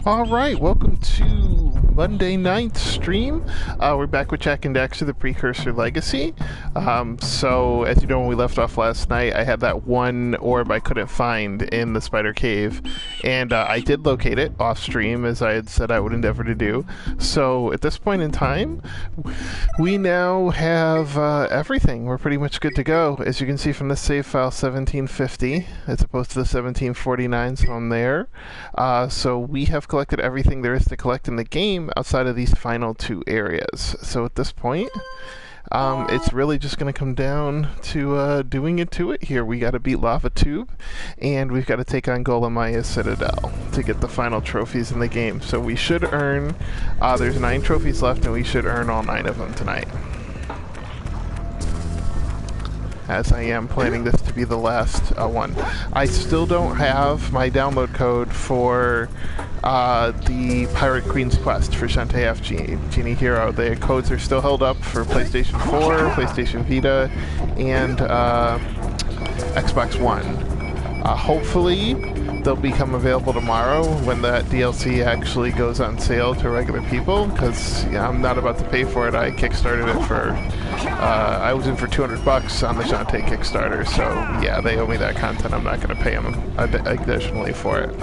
All right, welcome to Monday night stream. We're back with Jak and Daxter, the Precursor Legacy. So, as you know, when we left off last night, I had that one orb I couldn't find in the Spider Cave, and I did locate it off stream, as I had said I would endeavor to do. So, at this point in time, we now have everything. We're pretty much good to go. As you can see from the save file 1750, as opposed to the 1749s on there. So we have collected everything there is to collect in the game outside of these final two areas. So at this point, it's really just going to come down to doing it to it here. We got to beat Lava Tube, and we've got to take on Maia's Citadel to get the final trophies in the game. So we should earn, there's 9 trophies left, and we should earn all 9 of them tonight. As I am planning this to be the last one. I still don't have my download code for the Pirate Queen's Quest for Shantae F. Genie Hero. The codes are still held up for PlayStation 4, PlayStation Vita, and Xbox One. Hopefully, they'll become available tomorrow when that DLC actually goes on sale to regular people, because I'm not about to pay for it. I kickstarted it for, I was in for $200 on the Shantae Kickstarter, so yeah, they owe me that content. I'm not going to pay them additionally for it.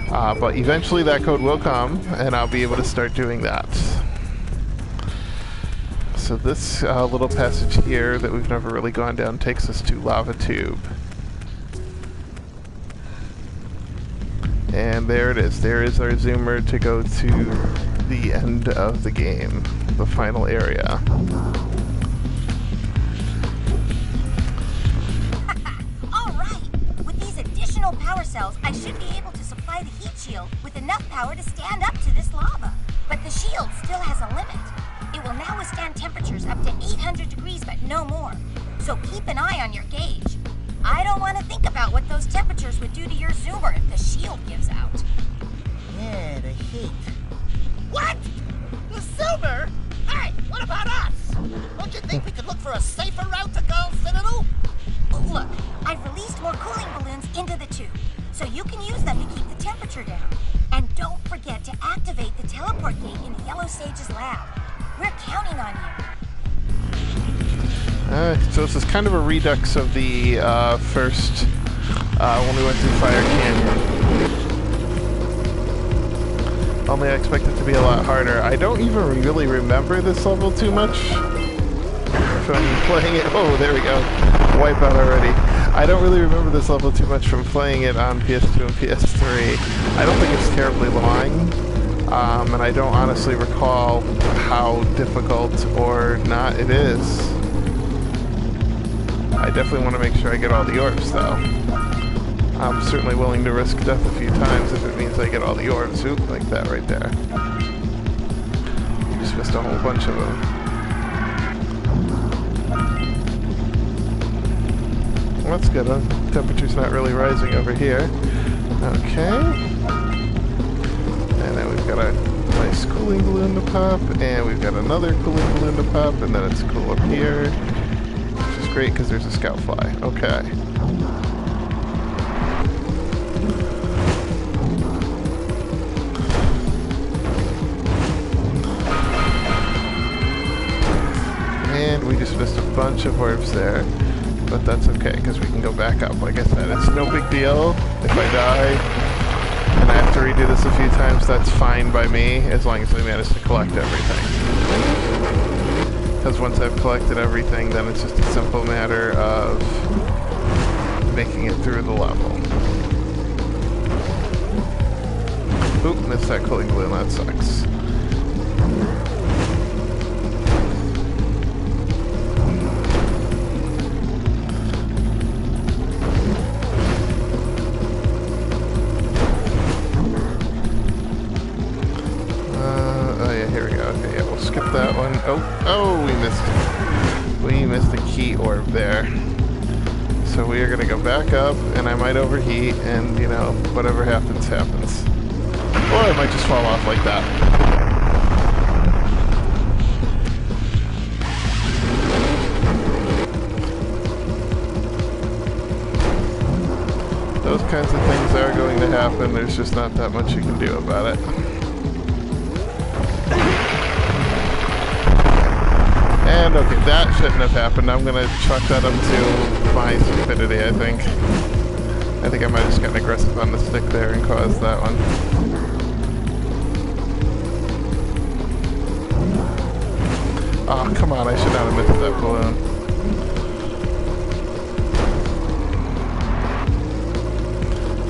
But eventually that code will come, and I'll be able to start doing that. So this little passage here that we've never really gone down takes us to Lava Tube. And there it is. There is our zoomer to go to the end of the game, the final area. Alright! With these additional power cells, I should be able to supply the heat shield with enough power to stand up to this lava. But the shield still has a limit. It will now withstand temperatures up to 800 degrees, but no more. So keep an eye on your gauge. I don't want to think about what those temperatures would do to your zoomer if the shield gives out. Yeah, the heat. What? The zoomer? Hey, what about us? Don't you think we could look for a safer route to go, Citadel? Look, I've released more cooling balloons into the tube, so you can use them to keep the temperature down. And don't forget to activate the teleport gate in the Yellow Sage's lab. We're counting on you. So this is kind of a redux of the first, when we went through Fire Canyon. Only I expect it to be a lot harder. I don't even really remember this level too much from playing it. Oh, there we go. Wipeout already. I don't really remember this level too much from playing it on PS2 and PS3. I don't think it's terribly long. And I don't honestly recall how difficult or not it is. I definitely want to make sure I get all the orbs, though. I'm certainly willing to risk death a few times if it means I get all the orbs. Oop, like that right there. Just missed a whole bunch of them. Well, that's good. Temperature's not really rising over here. Okay. And then we've got a nice cooling balloon to pop, and we've got another cooling balloon to pop, and then it's cool up here. Great, because there's a scout fly. Okay. And we just missed a bunch of orbs there. But that's okay, because we can go back up. Like I said, it's no big deal if I die. And I have to redo this a few times, that's fine by me, as long as I manage to collect everything. Because once I've collected everything, then it's just a simple matter of making it through the level. Oop, missed that cooling balloon, that sucks. That one. Oh, we missed a key orb there. So we are going to go back up, and I might overheat, and, you know, whatever happens, happens. Or I might just fall off like that. those kinds of things are going to happen. There's just not that much you can do about it. And okay, that shouldn't have happened. I'm gonna chalk that up to my stupidity, I think. I think I might have just gotten aggressive on the stick there and caused that one. Oh, come on, I should not have missed that balloon.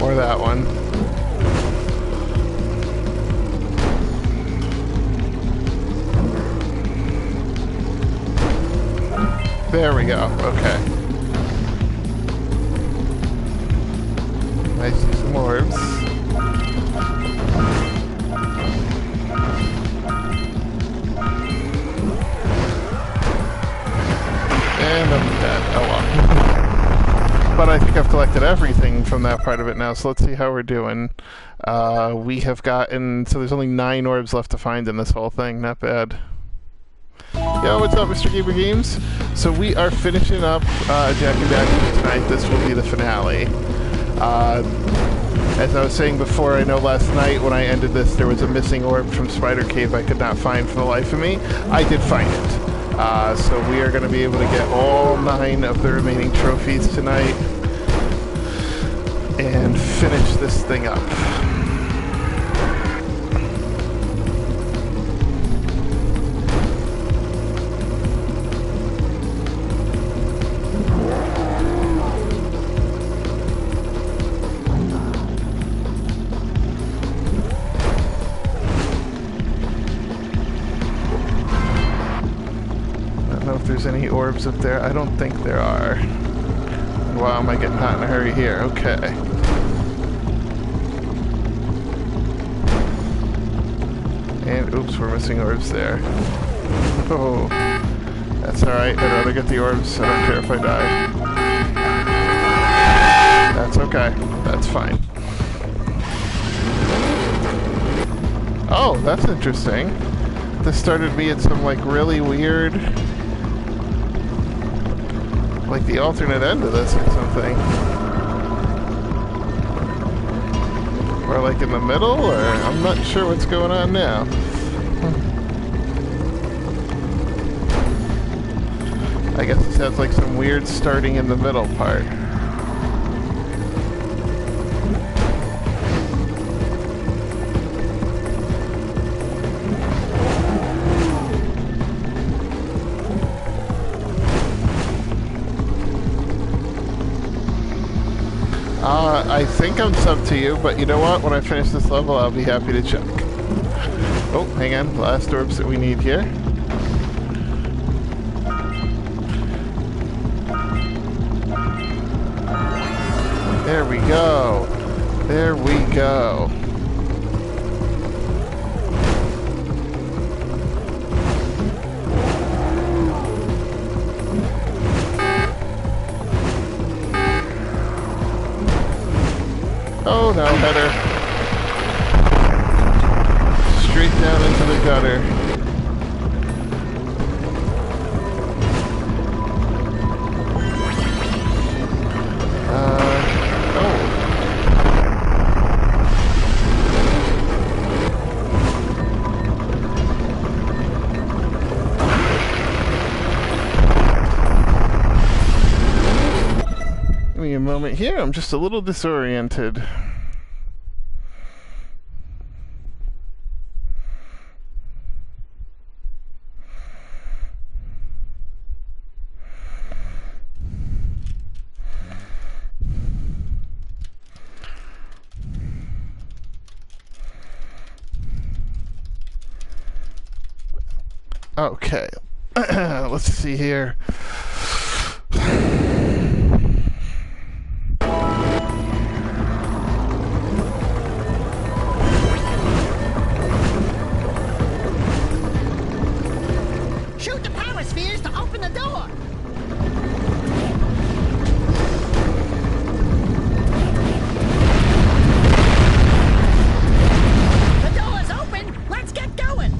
Or that one. There we go, okay. I see some orbs. And I'm dead. Oh well. But I think I've collected everything from that part of it now, so let's see how we're doing. We have gotten... So there's only 9 orbs left to find in this whole thing. Not bad. Yo, what's up, Mr. Gamer Games? So we are finishing up Jak Daxter tonight. This will be the finale. As I was saying before, I know last night when I ended this, there was a missing orb from Spider Cave I could not find for the life of me. I did find it. So we are going to be able to get all 9 of the remaining trophies tonight and finish this thing up. Any orbs up there? I don't think there are. Wow, am I getting hot in a hurry here? Okay. And oops, we're missing orbs there. Oh, that's alright. I'd rather get the orbs. I don't care if I die. That's okay. That's fine. Oh, that's interesting. This started me at some like really weird... like the alternate end of this or something. Or like in the middle, or I'm not sure what's going on now. I guess this has like some weird starting in the middle part. I think I'm sub to you, but you know what? When I finish this level, I'll be happy to check. Oh, hang on. Last orbs that we need here. There we go. There we go. Oh no, header. Straight down into the gutter. Give me a moment here, I'm just a little disoriented. Okay, let's see here. Shoot the power spheres to open the door! The door's open! Let's get going!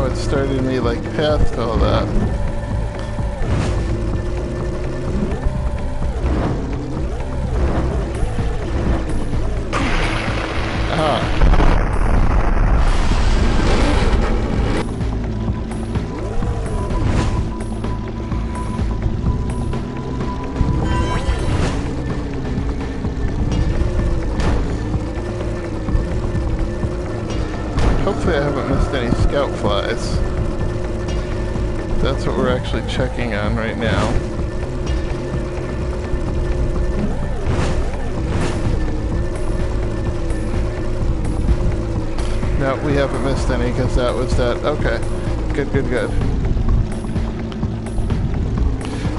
now it started me like past all that. Ah. Hopefully I haven't missed any scout flies. That's what we're actually checking on right now. No, we haven't missed any because that was that. Okay. Good, good, good.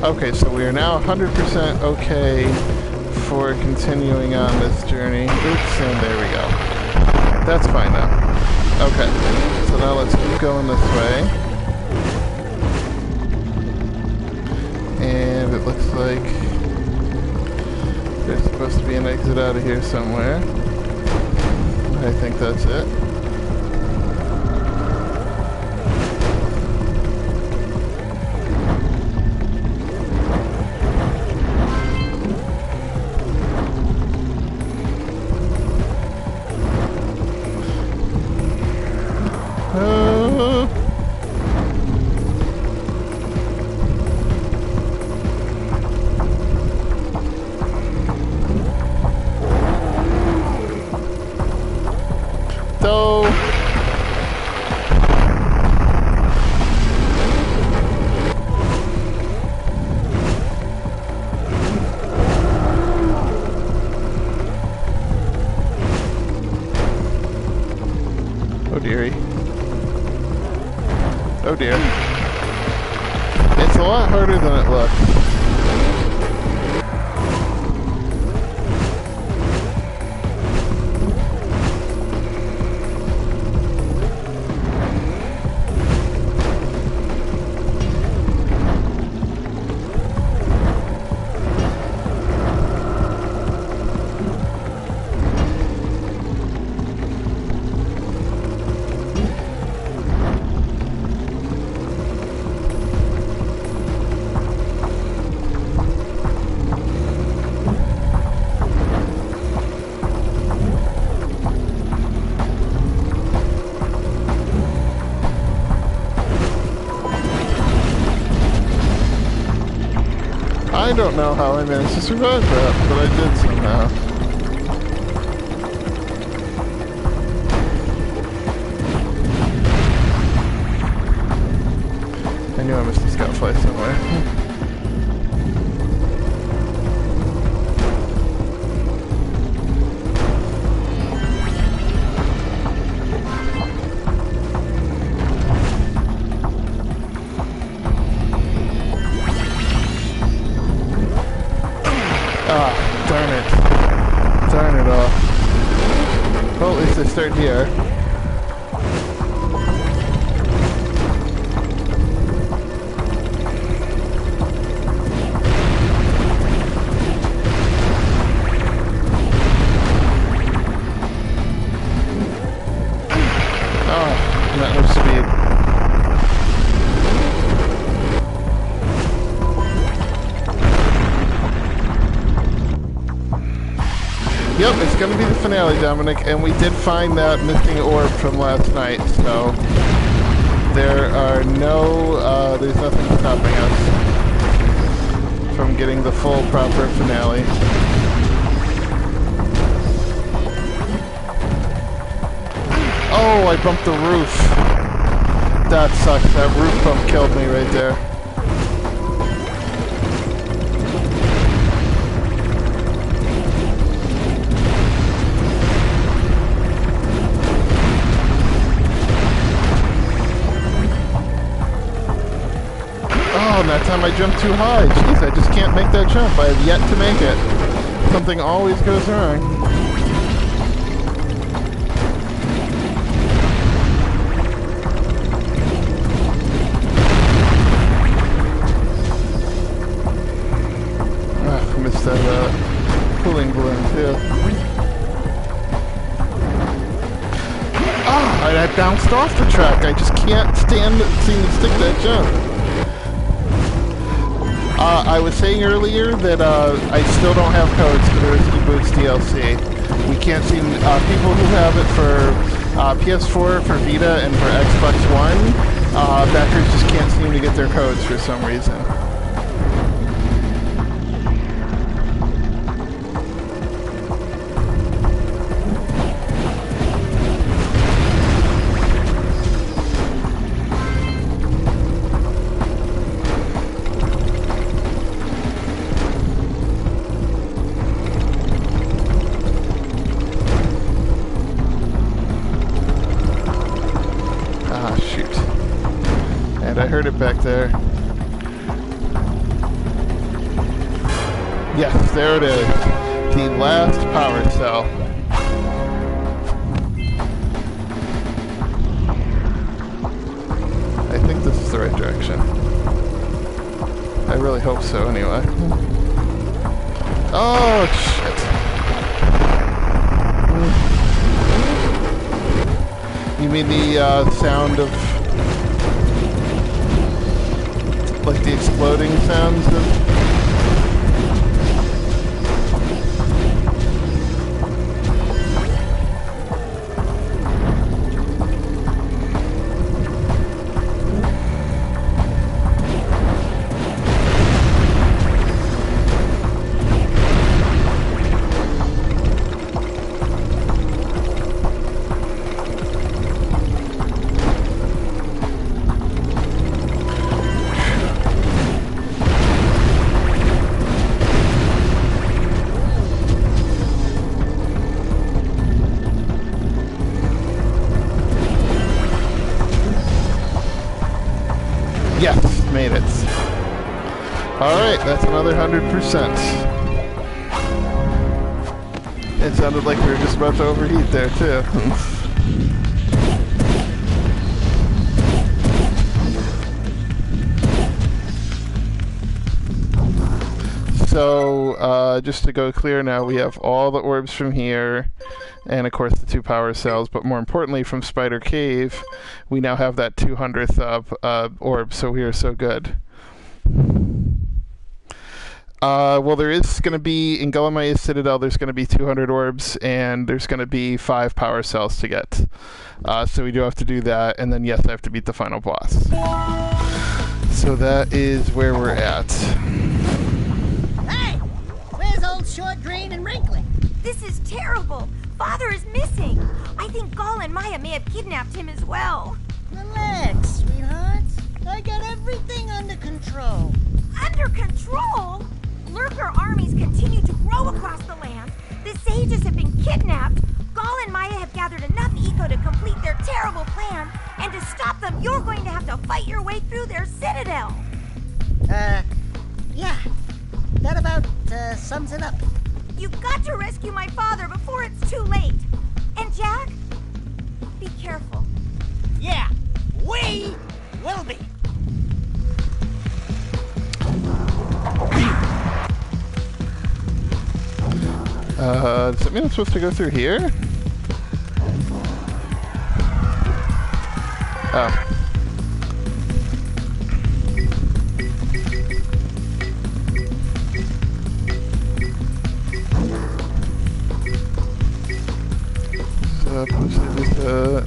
Okay, so we are now 100% okay for continuing on this journey. Oops, and there we go. That's fine now. Okay, so now let's keep going this way. And it looks like there's supposed to be an exit out of here somewhere. I think that's it. Oh dearie. Oh dear. It's a lot harder than it looks. I don't know how I managed to survive that, but I did somehow. I knew I missed a scout fly somewhere. Darn it. Darn it all. Well, at least I start here. Oh, not no speed. Yep, it's going to be the finale, Dominic, and we did find that missing orb from last night, so there are no, there's nothing stopping us from getting the full, proper finale. Oh, I bumped the roof. That sucks. That roof bump killed me right there. Oh, and that time I jumped too high. Jeez, I just can't make that jump. I have yet to make it. Something always goes wrong. Ah, I missed that cooling balloon too. Ah, I and I bounced off the track. I just can't seem to stick that jump. I was saying earlier that I still don't have codes for the Risky Boots DLC. We can't seem... people who have it for PS4, for Vita, and for Xbox One, backers just can't seem to get their codes for some reason. I heard it back there. Yes, there it is. The last power cell. I think this is the right direction. I really hope so, anyway. Oh, shit. You mean the sound of... like the exploding sounds of... Yes, made it. Alright, that's another 100%. It sounded like we were just about to overheat there, too. So, just to go clear now, we have all the orbs from here, and of course the 2 power cells, but more importantly from Spider Cave, we now have that 200th orb, so we are so good. Well, there is going to be, in Maia's Citadel, there's going to be 200 orbs, and there's going to be 5 power cells to get. So we do have to do that, and then yes, I have to beat the final boss. So that is where we're at. Hey! Where's old Short, Green, and Wrinkly? This is terrible. Father is missing. I think Gall and Maia may have kidnapped him as well. Relax, sweetheart. I got everything under control. Under control? Lurker armies continue to grow across the land. The sages have been kidnapped. Gall and Maia have gathered enough eco to complete their terrible plan. And to stop them, you're going to have to fight your way through their citadel. Yeah. That about sums it up. You've got to rescue my father before it's too late. And Jak, be careful. Yeah, we will be. Does that mean I'm supposed to go through here? Oh.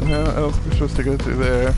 No, I don't think we're supposed to go through there.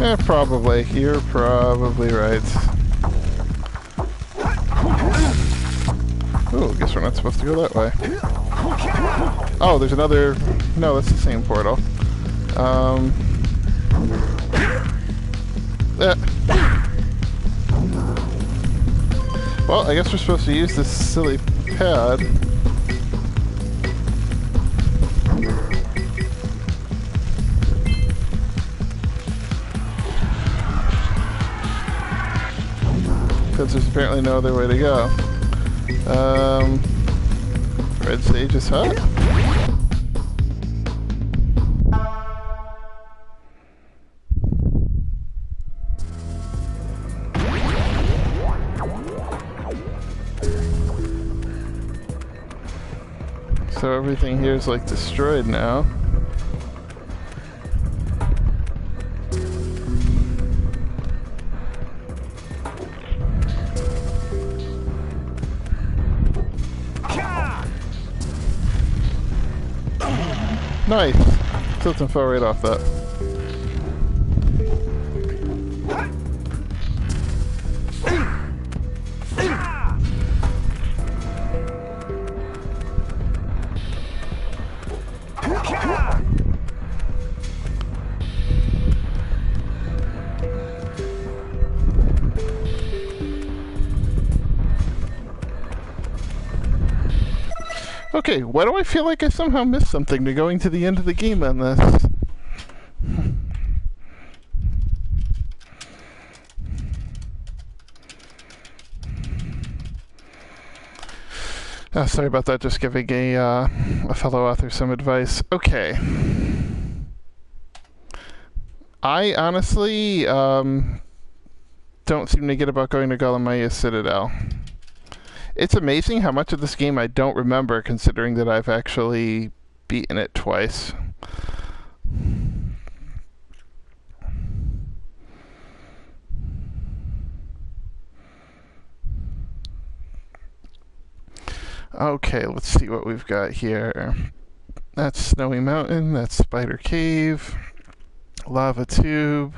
Yeah, probably. You're probably right. Ooh, guess we're not supposed to go that way. Oh, there's another... No, that's the same portal. Well, Well, I guess we're supposed to use this silly pad. Because there's apparently no other way to go. Red Sage's hut? So everything here is like destroyed now. Nice! Tilt and fell right off that. Okay, why do I feel like I somehow missed something to going to the end of the game on this? Oh, sorry about that, just giving a fellow author some advice. Okay. I honestly don't seem to get about going to Maia's Citadel. It's amazing how much of this game I don't remember, considering that I've actually beaten it twice. Okay, let's see what we've got here. That's Snowy Mountain, that's Spider Cave, Lava Tube.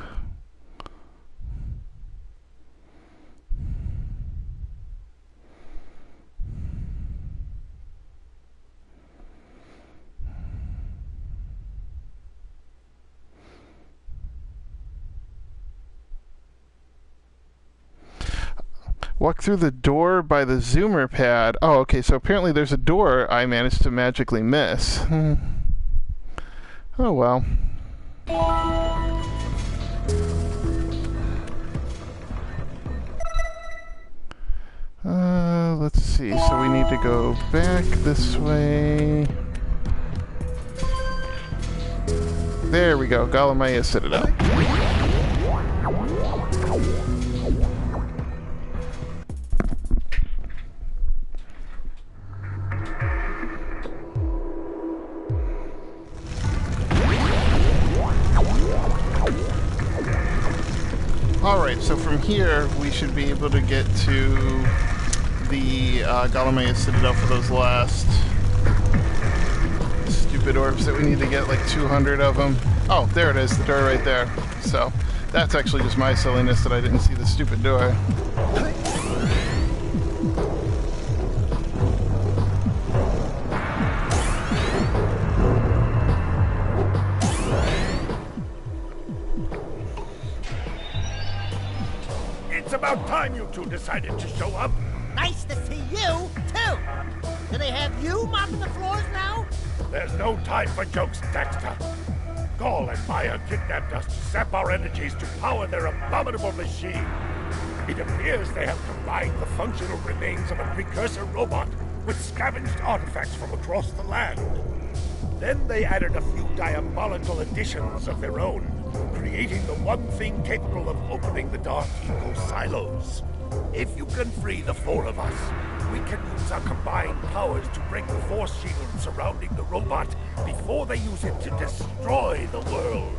Walk through the door by the zoomer pad. Oh, okay, so apparently there's a door I managed to magically miss. Oh, well. Let's see. So we need to go back this way. There we go. Maia Citadel. Alright, so from here we should be able to get to the Maia Citadel for those last stupid orbs that we need to get, like 200 of them. Oh, there it is, the door right there. So that's actually just my silliness that I didn't see the stupid door. It's about time you two decided to show up. Nice to see you, too. Do they have you mopping the floors now? There's no time for jokes, Daxter. Gaul and Maia kidnapped us to sap our energies to power their abominable machine. It appears they have combined the functional remains of a precursor robot with scavenged artifacts from across the land. Then they added a few diabolical additions of their own, creating the one thing capable of opening the Dark Eco silos. If you can free the four of us, we can use our combined powers to break the force shield surrounding the robot before they use it to destroy the world.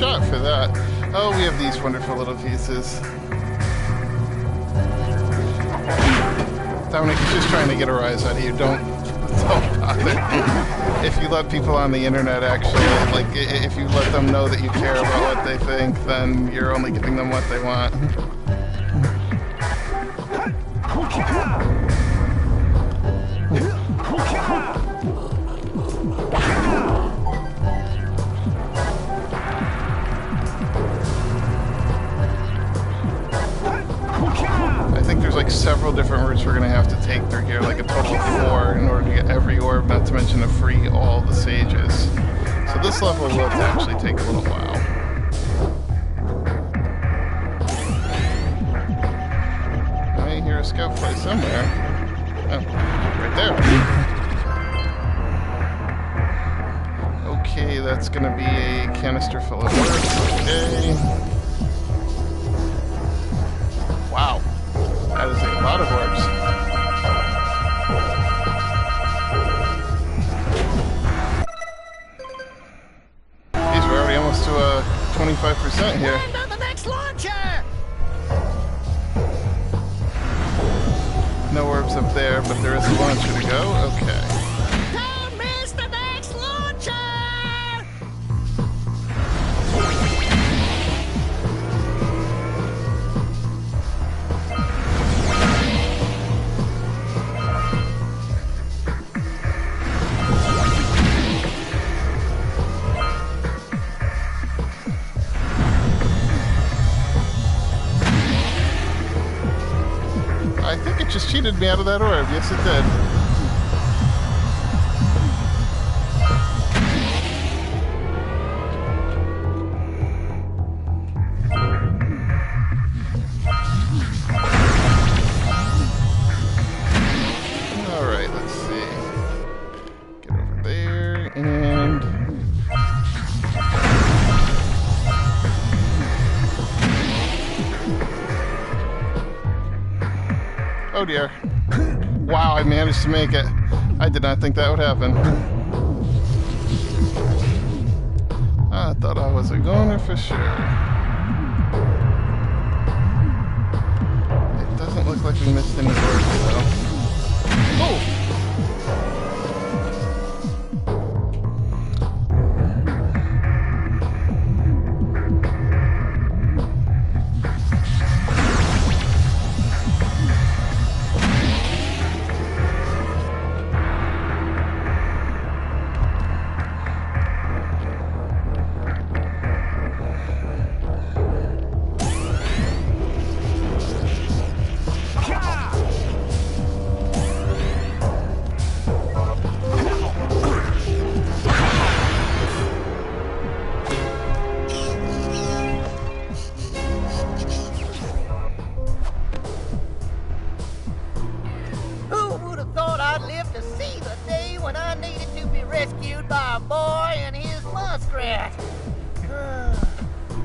shot for that. Oh, we have these wonderful little pieces. Dominic is just trying to get a rise out of you. Don't bother. If you let people on the internet actually, like, if you let them know that you care about what they think, then you're only giving them what they want. I think there's like several different routes we're gonna have to take through here, like a total of 4 in order to get every orb, not to mention to free all the sages. So this level will actually take a little while. I hear a scout fly somewhere. Oh, right there. Okay, that's gonna be a canister full of orbs. Okay. Wow. That is a lot of orbs. Geez, we're already almost to 25% here. Land on the next launcher! No orbs up there, but there is a launcher to go. Okay. Don't miss the next launcher! I think it just cheated me out of that orb. Yes, it did. Alright, let's see. Get over there and... Oh dear. Wow, I managed to make it. I did not think that would happen. I thought I was a goner for sure. It doesn't look like we missed any orbs though. Oh! Who would have thought I'd live to see the day when I needed to be rescued by a boy and his muskrat?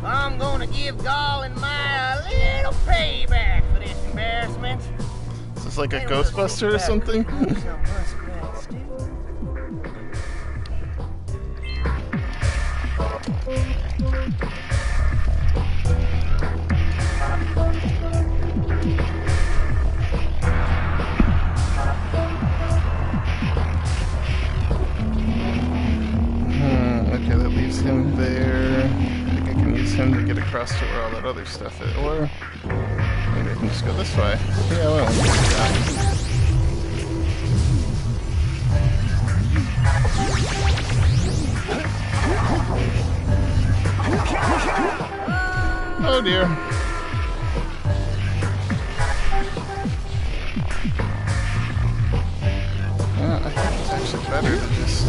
I'm gonna give Gall and Maia a little payback for this embarrassment. Is this like a Ghostbuster or something? Some muskrat stew. Okay, that leaves him there. I think I can use him to get across to where all that other stuff is. Or maybe I can just go this way. Yeah, well, let's do that. Oh dear. I think it's actually better to just...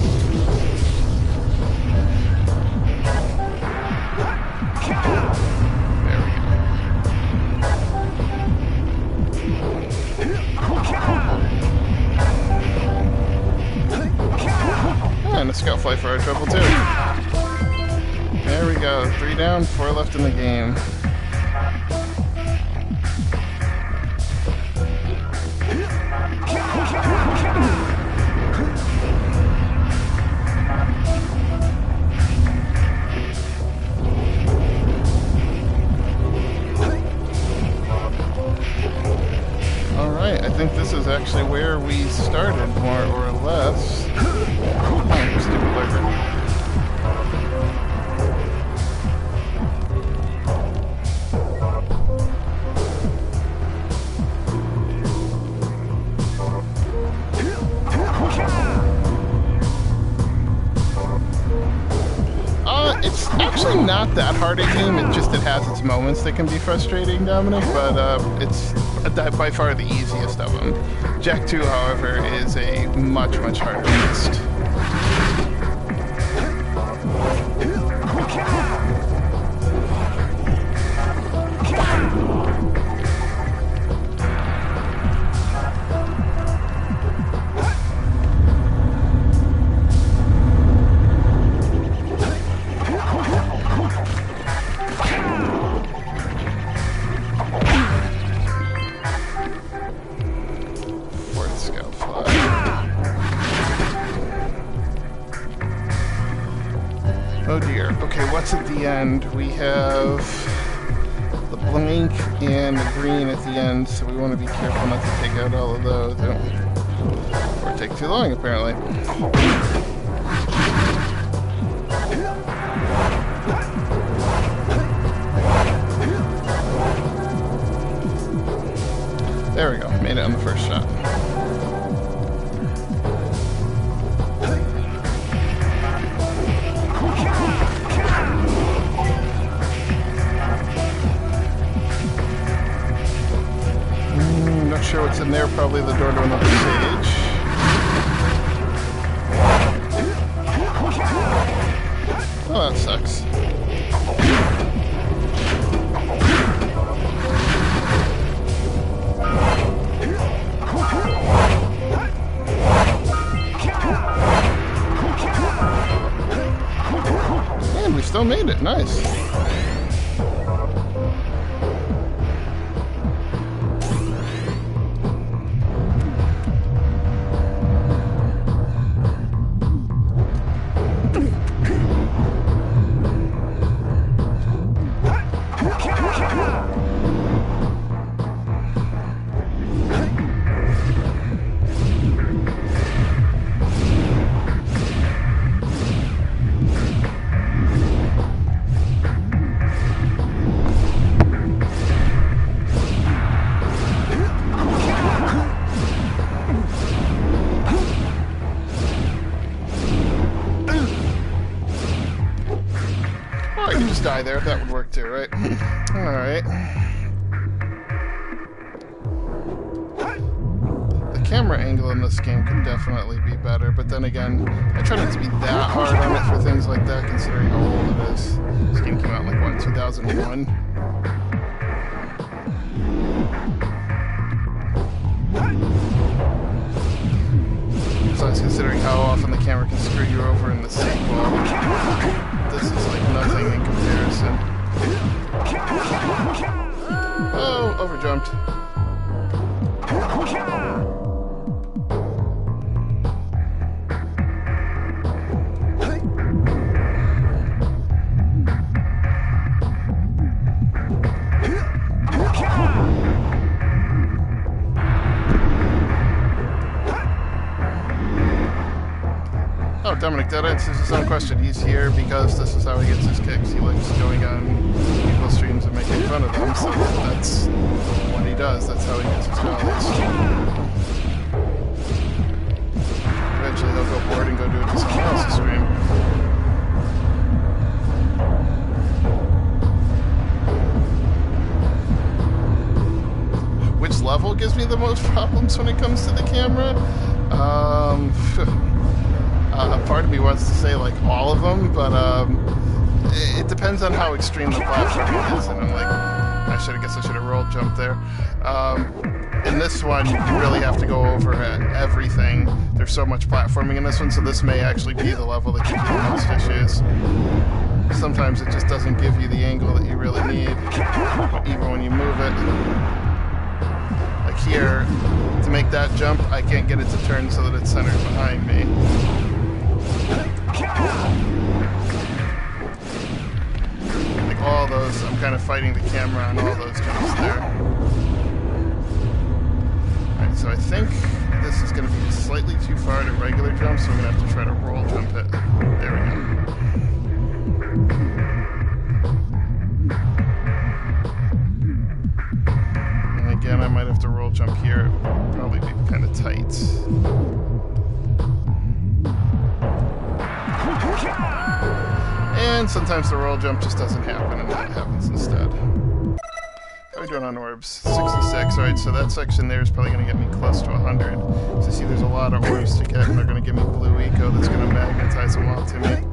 There we go. And a scout fly for our trouble too. There we go. 3 down, 4 left in the game. think this is actually where we started, more or less. Oh, stupid lurker. It's actually not that hard a game, it has its moments that can be frustrating, Dominic, but it's by far the easiest of them. Jak 2, however, is a much, much harder beast. Oh dear. Okay, what's at the end? We have the blank and the green at the end, so we want to be careful not to take out all of those. Or take too long, apparently. There we go. Made it on the first shot. Not sure what's in there. Probably the door to another stage. Oh, that sucks. And we still made it. Nice. Die there, that would work too, right? Alright. The camera angle in this game could definitely be better, but then again, I try not to be that hard on it for things like that, considering how old it is. This game came out in, like, what, 2001? Besides, considering how often the camera can screw you over in the sequel, this is like nothing in comparison. Oh, overjumped. Oh, Dominic, that answers his own question. He's here because this is how he gets his kicks. He likes going on people's streams and making fun of them, so that's what he does. That's how he gets his dollars. Eventually he'll go bored and go do it to someone else's stream. Which level gives me the most problems when it comes to the camera? Part of me wants to say like all of them, but it depends on how extreme the platforming is. And I'm like, I should have rolled jump there. In this one, you really have to go over everything. There's so much platforming in this one, so this may actually be the level that gives you the most issues. Sometimes it just doesn't give you the angle that you really need, even when you move it. Like here, to make that jump, I can't get it to turn so that it's centered behind me. Like all those, I'm kind of fighting the camera on all those jumps there. Alright, So I think this is going to be slightly too far to regular jump, so we're going to have to try to roll jump it. There we go. And again, I might have to roll jump here. It will probably be kind of tight. And sometimes the roll jump just doesn't happen, and that happens instead. How are we doing on orbs? 66. Alright, so that section there is probably going to get me close to 100. So see, there's a lot of orbs to get, and they're going to give me blue eco that's going to magnetize them all to me.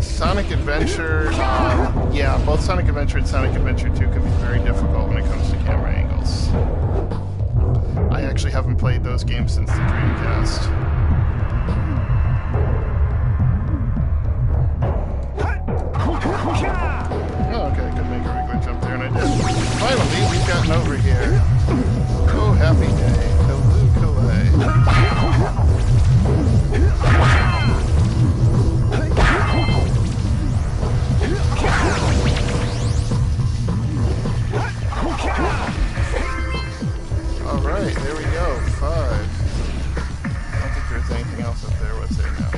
Sonic Adventure, yeah, both Sonic Adventure and Sonic Adventure 2 can be very difficult when it comes to camera angles. I actually haven't played those games since the Dreamcast. Oh, okay, I could make a regular jump there, and I did. Finally, we've gotten over here. Oh, happy day. Kaloo-kalay. Alright, there we go. 5. I don't think there's anything else up there. What's there now?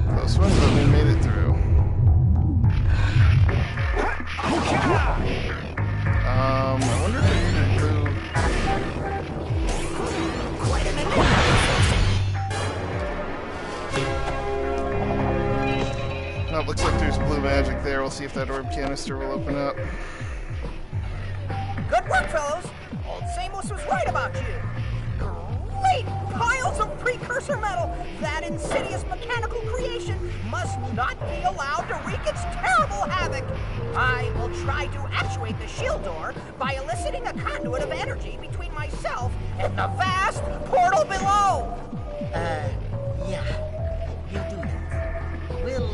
Close one, but we made it through. I wonder if I need to glue. Oh, it looks like there's blue magic there. We'll see if that orb canister will open up. Good work, fellows. Old Samus was right about you. Great piles of precursor metal. That insidious mechanical creation must not be allowed to wreak its terrible havoc. I will try to actuate the shield door by eliciting a conduit of energy between myself and the vast portal below. Yeah. You do that. We'll,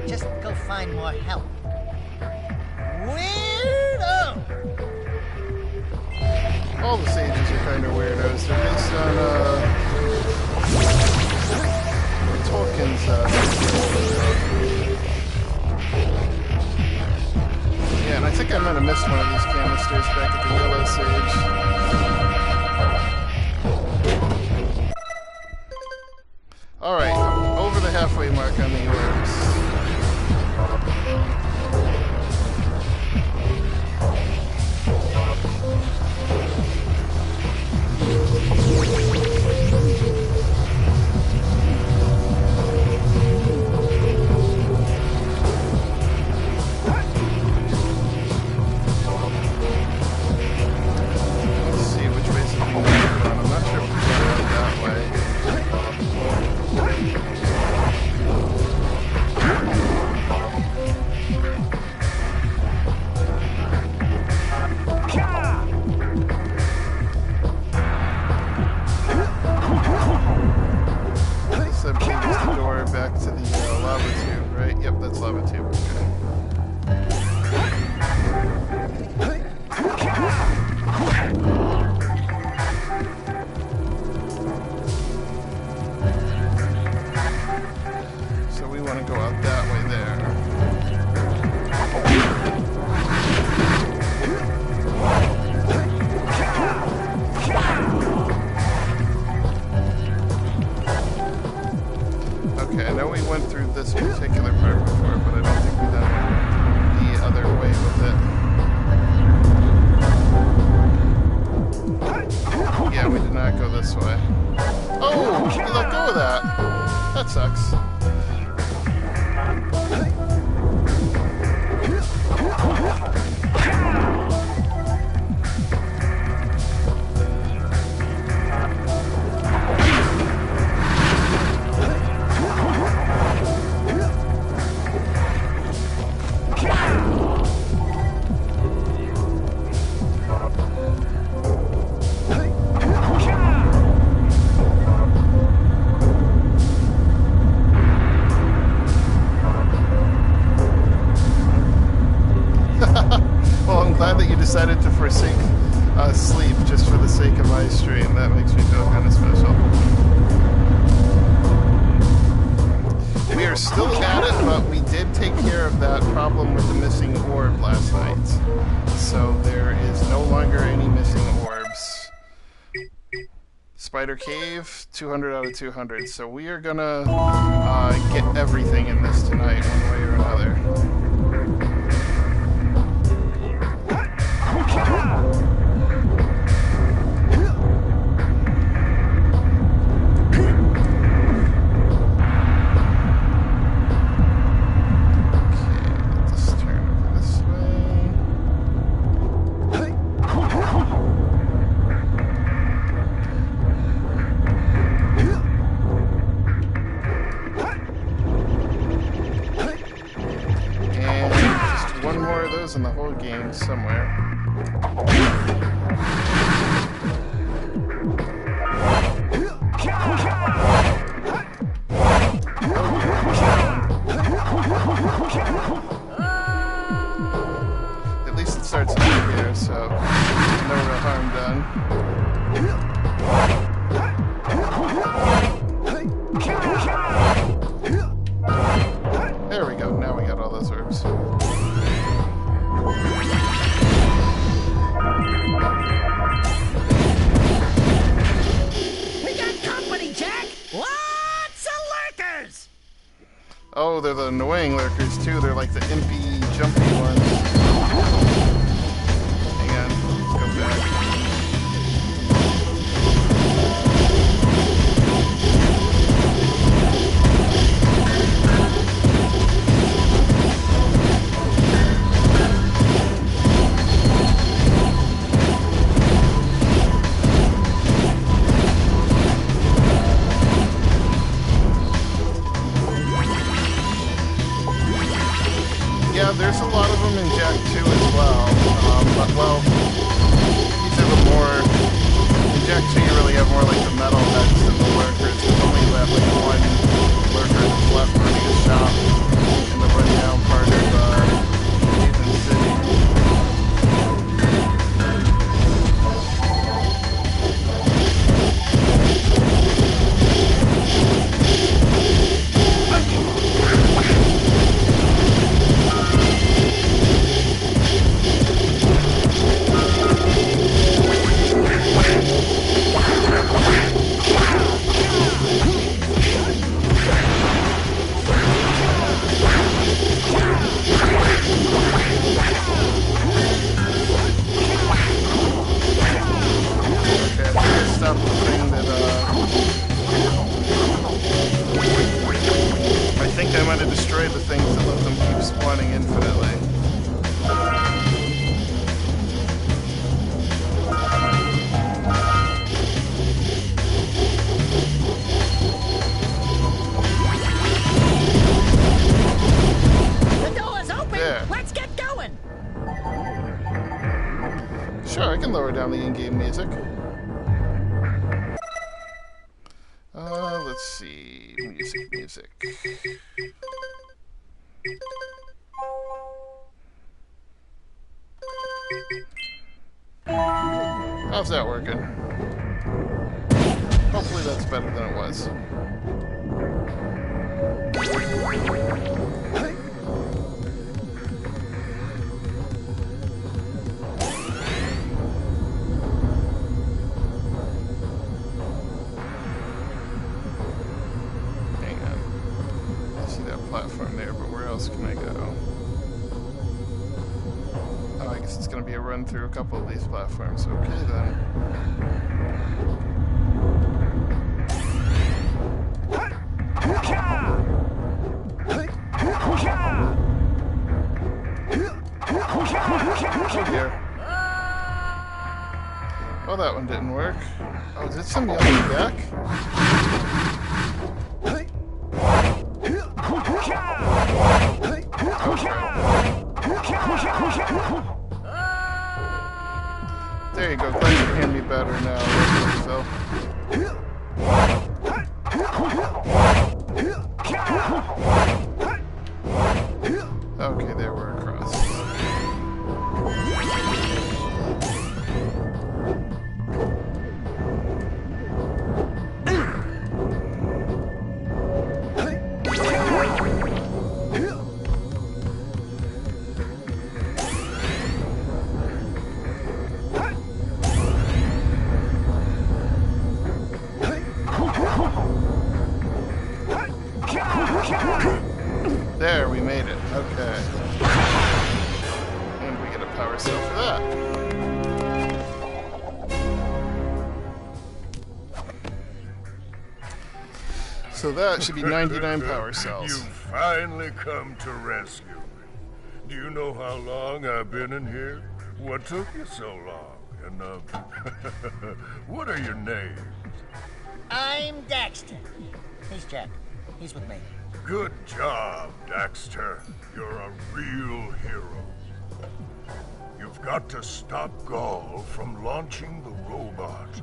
just go find more help. Weirdo! All the sages are kind of weirdos. They're based on, Tolkien's, yeah, and I think I might have missed one of these canisters back at the Yellow Sage. Alright, over the halfway mark on the orbs. Let's see which way is it being going. I'm not sure if we can go that way. So I believe it's the door back to the lava tube, right? Yep, that's lava tube. Okay. So we want to go out that way there. Okay, I know we went through this particular part before, but I don't think we done the other way with it. Yeah, we did not go this way. Oh, you let go of that. That sucks. sleep just for the sake of my stream. That makes me feel kind of special. We are still at it, but we did take care of that problem with the missing orb last night. So there is no longer any missing orbs. Spider Cave, 200 out of 200. So we are gonna get everything in this tonight, one way or another. In the whole game somewhere. At least it starts over here, so no real harm done. There we go, now we got all those orbs. We got company, Jak! Lots of lurkers! Oh, they're the annoying lurkers too. They're like the impy, jumpy ones. Hang on, let's go back. Yeah, there's a lot of them in Jak 2 as well. But, well, these are the more... In Jak 2 you really have more like the metal heads than the lurkers. There's only that like one lurker that's left running a shop in the rundown part of Nathan City. Sure, I can lower down the in-game music. Let's see. Music. How's that working? Hopefully that's better than it was. Platform there, but where else can I go? Oh, I guess it's going to be a run through a couple of these platforms. Okay, then. Oh dear. Oh, that one didn't work. Oh, did somebody on the back? There you go, glad you can hear me better now, Phil. Okay, there we're across. So that should be 99 power You cells. finally come to rescue me. Do you know how long I've been in here? What took you so long? And, what are your names? I'm Daxter. He's Jak. He's with me. Good job, Daxter. You're a real hero. You've got to stop Gaul from launching the robot.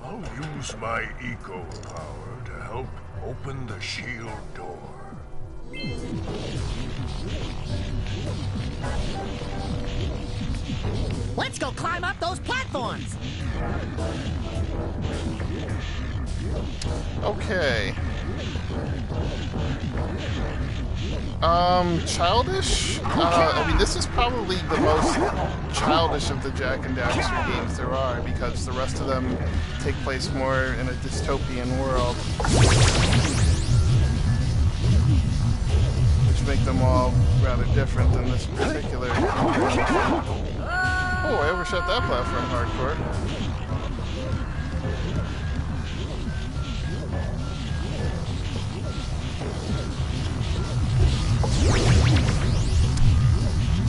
I'll use my eco power to help open the shield door. Let's go climb up those platforms. Okay. Childish? I mean, this is probably the most childish of the Jak and Daxter games there are, because the rest of them take place more in a dystopian world, which make them all rather different than this particular. Oh, I overshot that platform hardcore.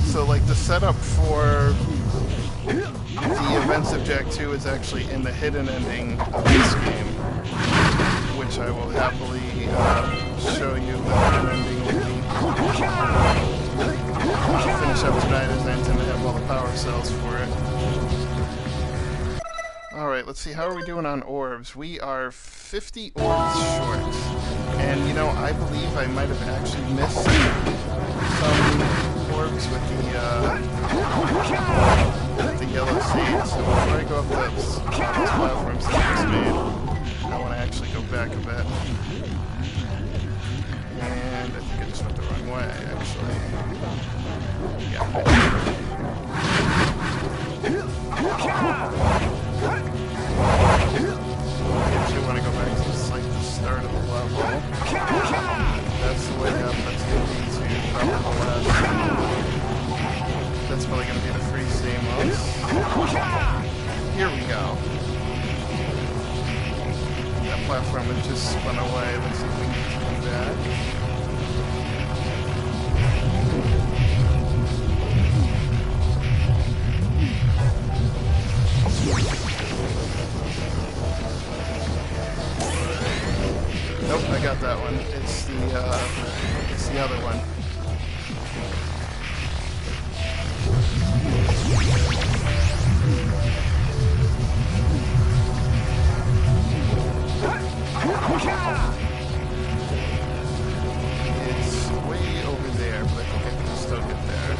So, like, the setup for the events of Jak 2 is actually in the hidden ending of this game, which I will happily show you the hidden ending when we finish up tonight, as I intend to have all the power cells for it. Alright, let's see, how are we doing on orbs? We are 50 orbs short. And, you know, I believe I might have actually missed some orbs with the yellow seeds. So before I go up those platforms that I just made, I want to actually go back a bit. And I think I just went the wrong way, actually. Yeah. I actually want to go back to just like the start of the level. That's the way up. That's going to be to probably the last. That's probably going to be the free Samos. Here we go. That platform has just spun away. Let's see if we can come back. Nope, I got that one. It's the other one. It's way over there, but I think I can still get there.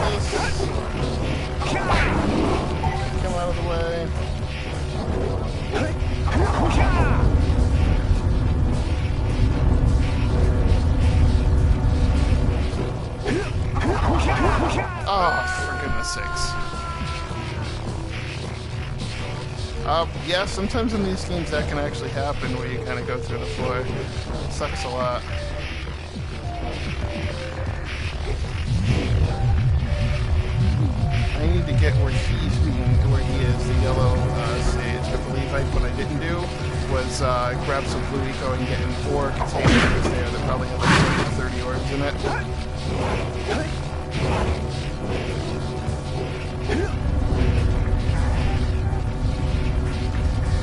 What's this? Come out of the way. Oh, for goodness sakes. Yeah, sometimes in these games that can actually happen, where you kind of go through the floor. It sucks a lot. I need to get where he is, the yellow stage. I believe what I didn't do was grab some blue eco and get an ore container that was there that probably had like 30 orbs in it.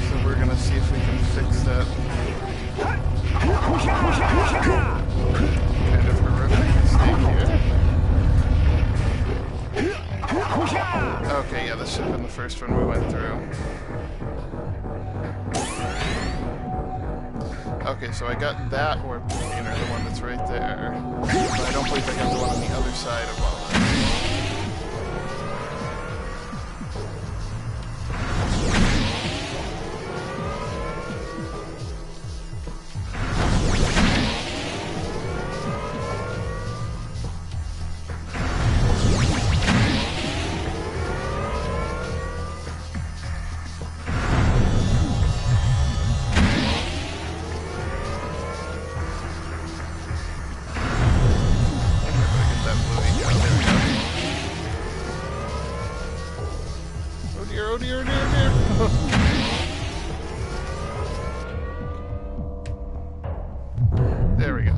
So we're gonna see if we can fix that kind of horrific mistake here. Okay, yeah, this should have been the first one we went through. Okay, so I got that orb container, the one that's right there. But I don't believe I got the one on the other side of all that. Get that blue eco. There we go. dear, dear, dear. There we go.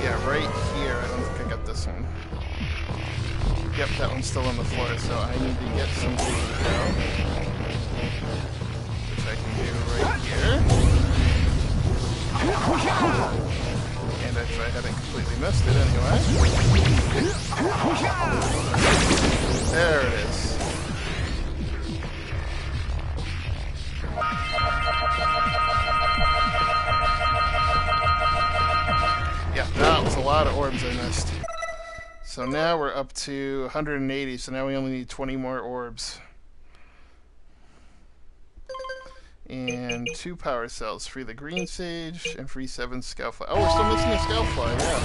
Yeah, right here. I don't think I got this one. Yep, that one's still on the floor, so I need to get something down. Which I can do right here. And if I hadn't completely missed it anyway. There it is. Yeah, that was a lot of orbs I missed. So now we're up to 180, so now we only need 20 more orbs. And 2 power cells. Free the green sage and free 7 scoutfly. Oh, we're still missing a scoutfly, yeah.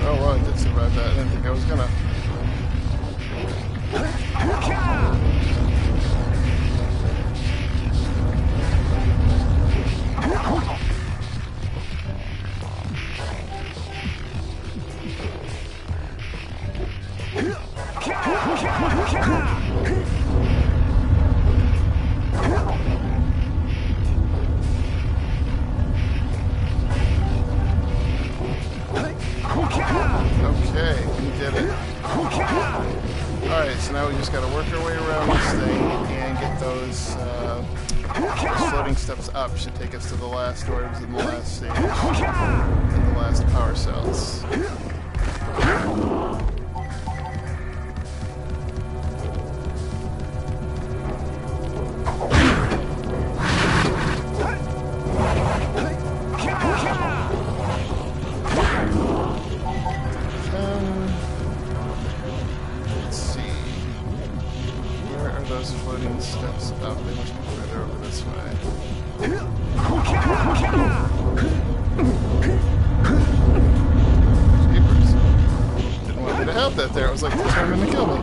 Oh, well, I did survive that. I didn't think I was gonna. Okay, we did it. Alright, so now we just gotta work our way around this thing and get those floating steps up. Should take us to the last orbs in the last stage and the last power cells. Let's see. Where are those floating steps up? They must be further over this way. Jeepers. Didn't want me to have that there. It was like determined to kill me.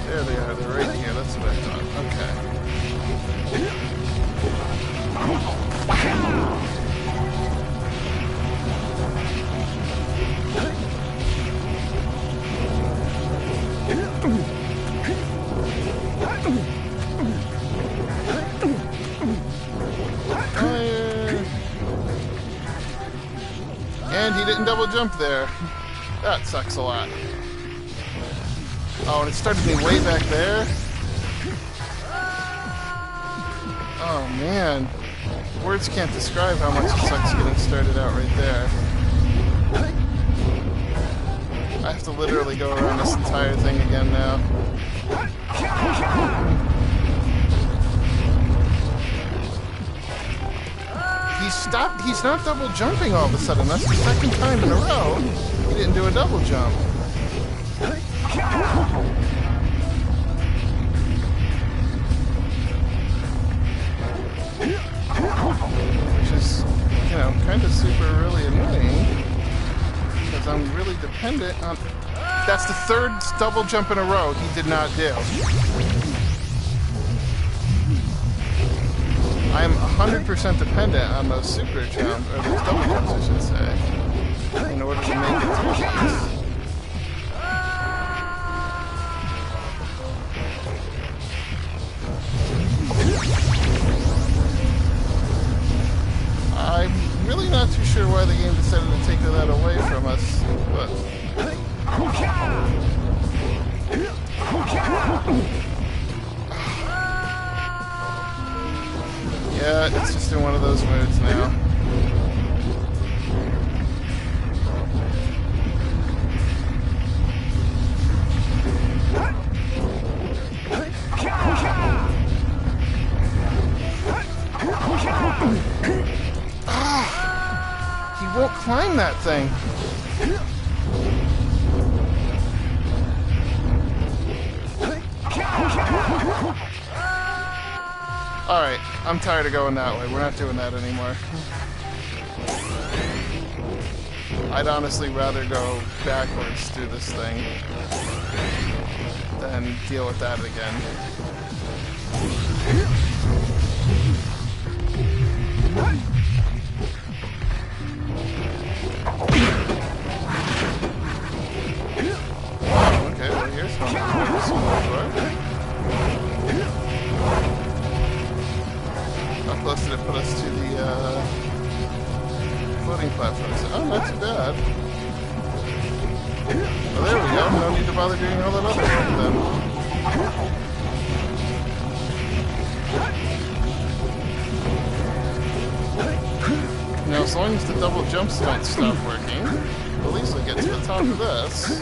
There they are. They're right here. That's what I thought. Okay. Fire. And he didn't double jump there. That sucks a lot. Oh, and it started me way back there? Oh, man. Words can't describe how much it sucks getting started out right there. I have to literally go around this entire thing again now. He's not double jumping all of a sudden. That's the second time in a row he didn't do a double jump. Which is, you know, kind of super really annoying because I'm really dependent on... That's the third double jump in a row he did not do. I'm 100% dependent on those super jumps, or those double jumps I should say, in order to make it through these. I'm really not too sure why the game decided to take that away from us, but... Yeah, it's just in one of those moods now. He won't climb that thing. Alright, I'm tired of going that way. We're not doing that anymore. I'd honestly rather go backwards through this thing than deal with that again. Wow, okay, well here's something I've never seen before. How close did it put us to the floating platforms? Oh, not too bad. Well, there we go. No need to bother doing all that other work then. Now, as long as the double jumps don't stop working, we'll easily get to the top of this.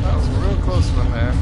That was a real close one there.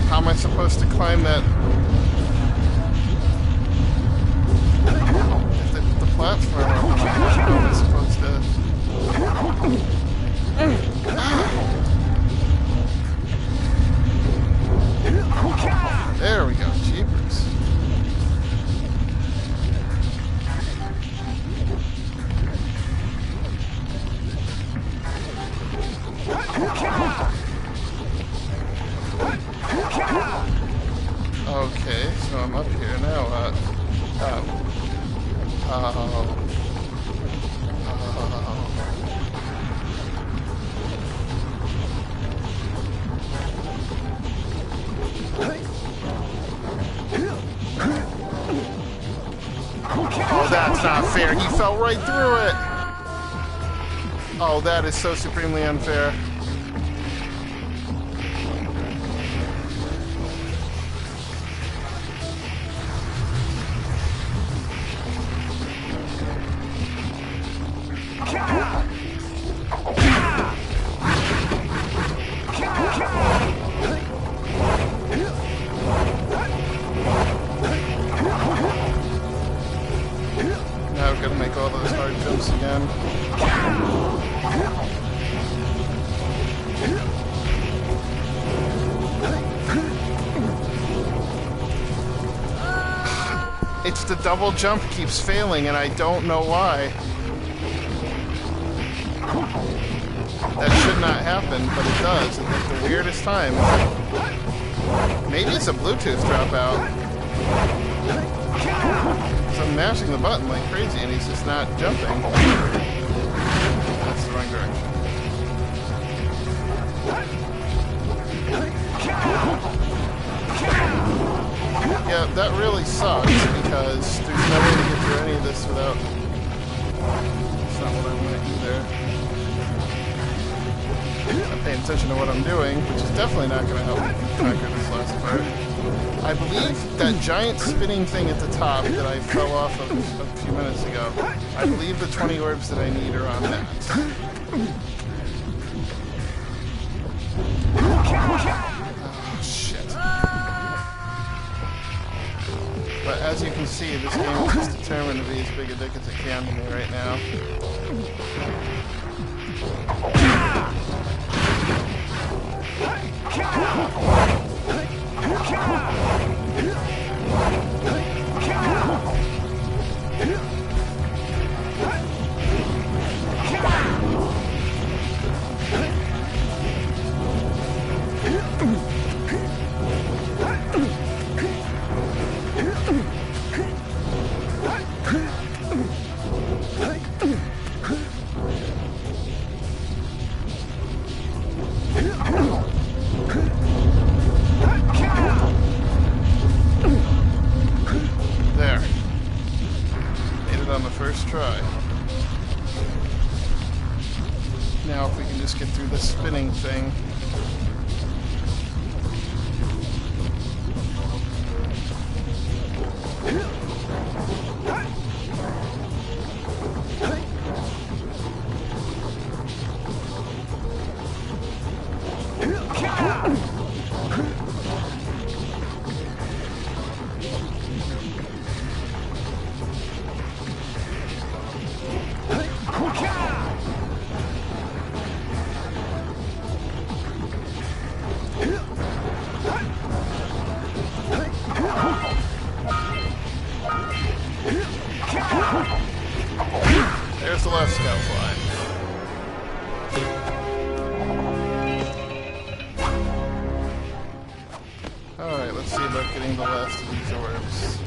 How am I supposed to climb that? If the platform, how am I supposed to? There we go, jeepers. Okay, so I'm up here now. Oh, that's not fair. He fell right through it. Oh, that is so supremely unfair. Now we've got to make all those hard jumps again. It's the double jump keeps failing, and I don't know why. That should not happen, but it does at the weirdest time. Maybe it's a Bluetooth dropout. So I'm mashing the button like crazy, and he's just not jumping. That's the wrong direction. Yeah, that really sucks, because there's no way to get through any of this without... That's not what I want to do there. I'm paying attention to what I'm doing, which is definitely not going to help me conquer this last part. I believe that giant spinning thing at the top that I fell off of a few minutes ago, I believe the 20 orbs that I need are on that. Oh, shit. But as you can see, this game is just determined to be as big a dick as it can to me right now. the spinning thing. There's the last scout fly. Alright, let's see about getting the last of these orbs.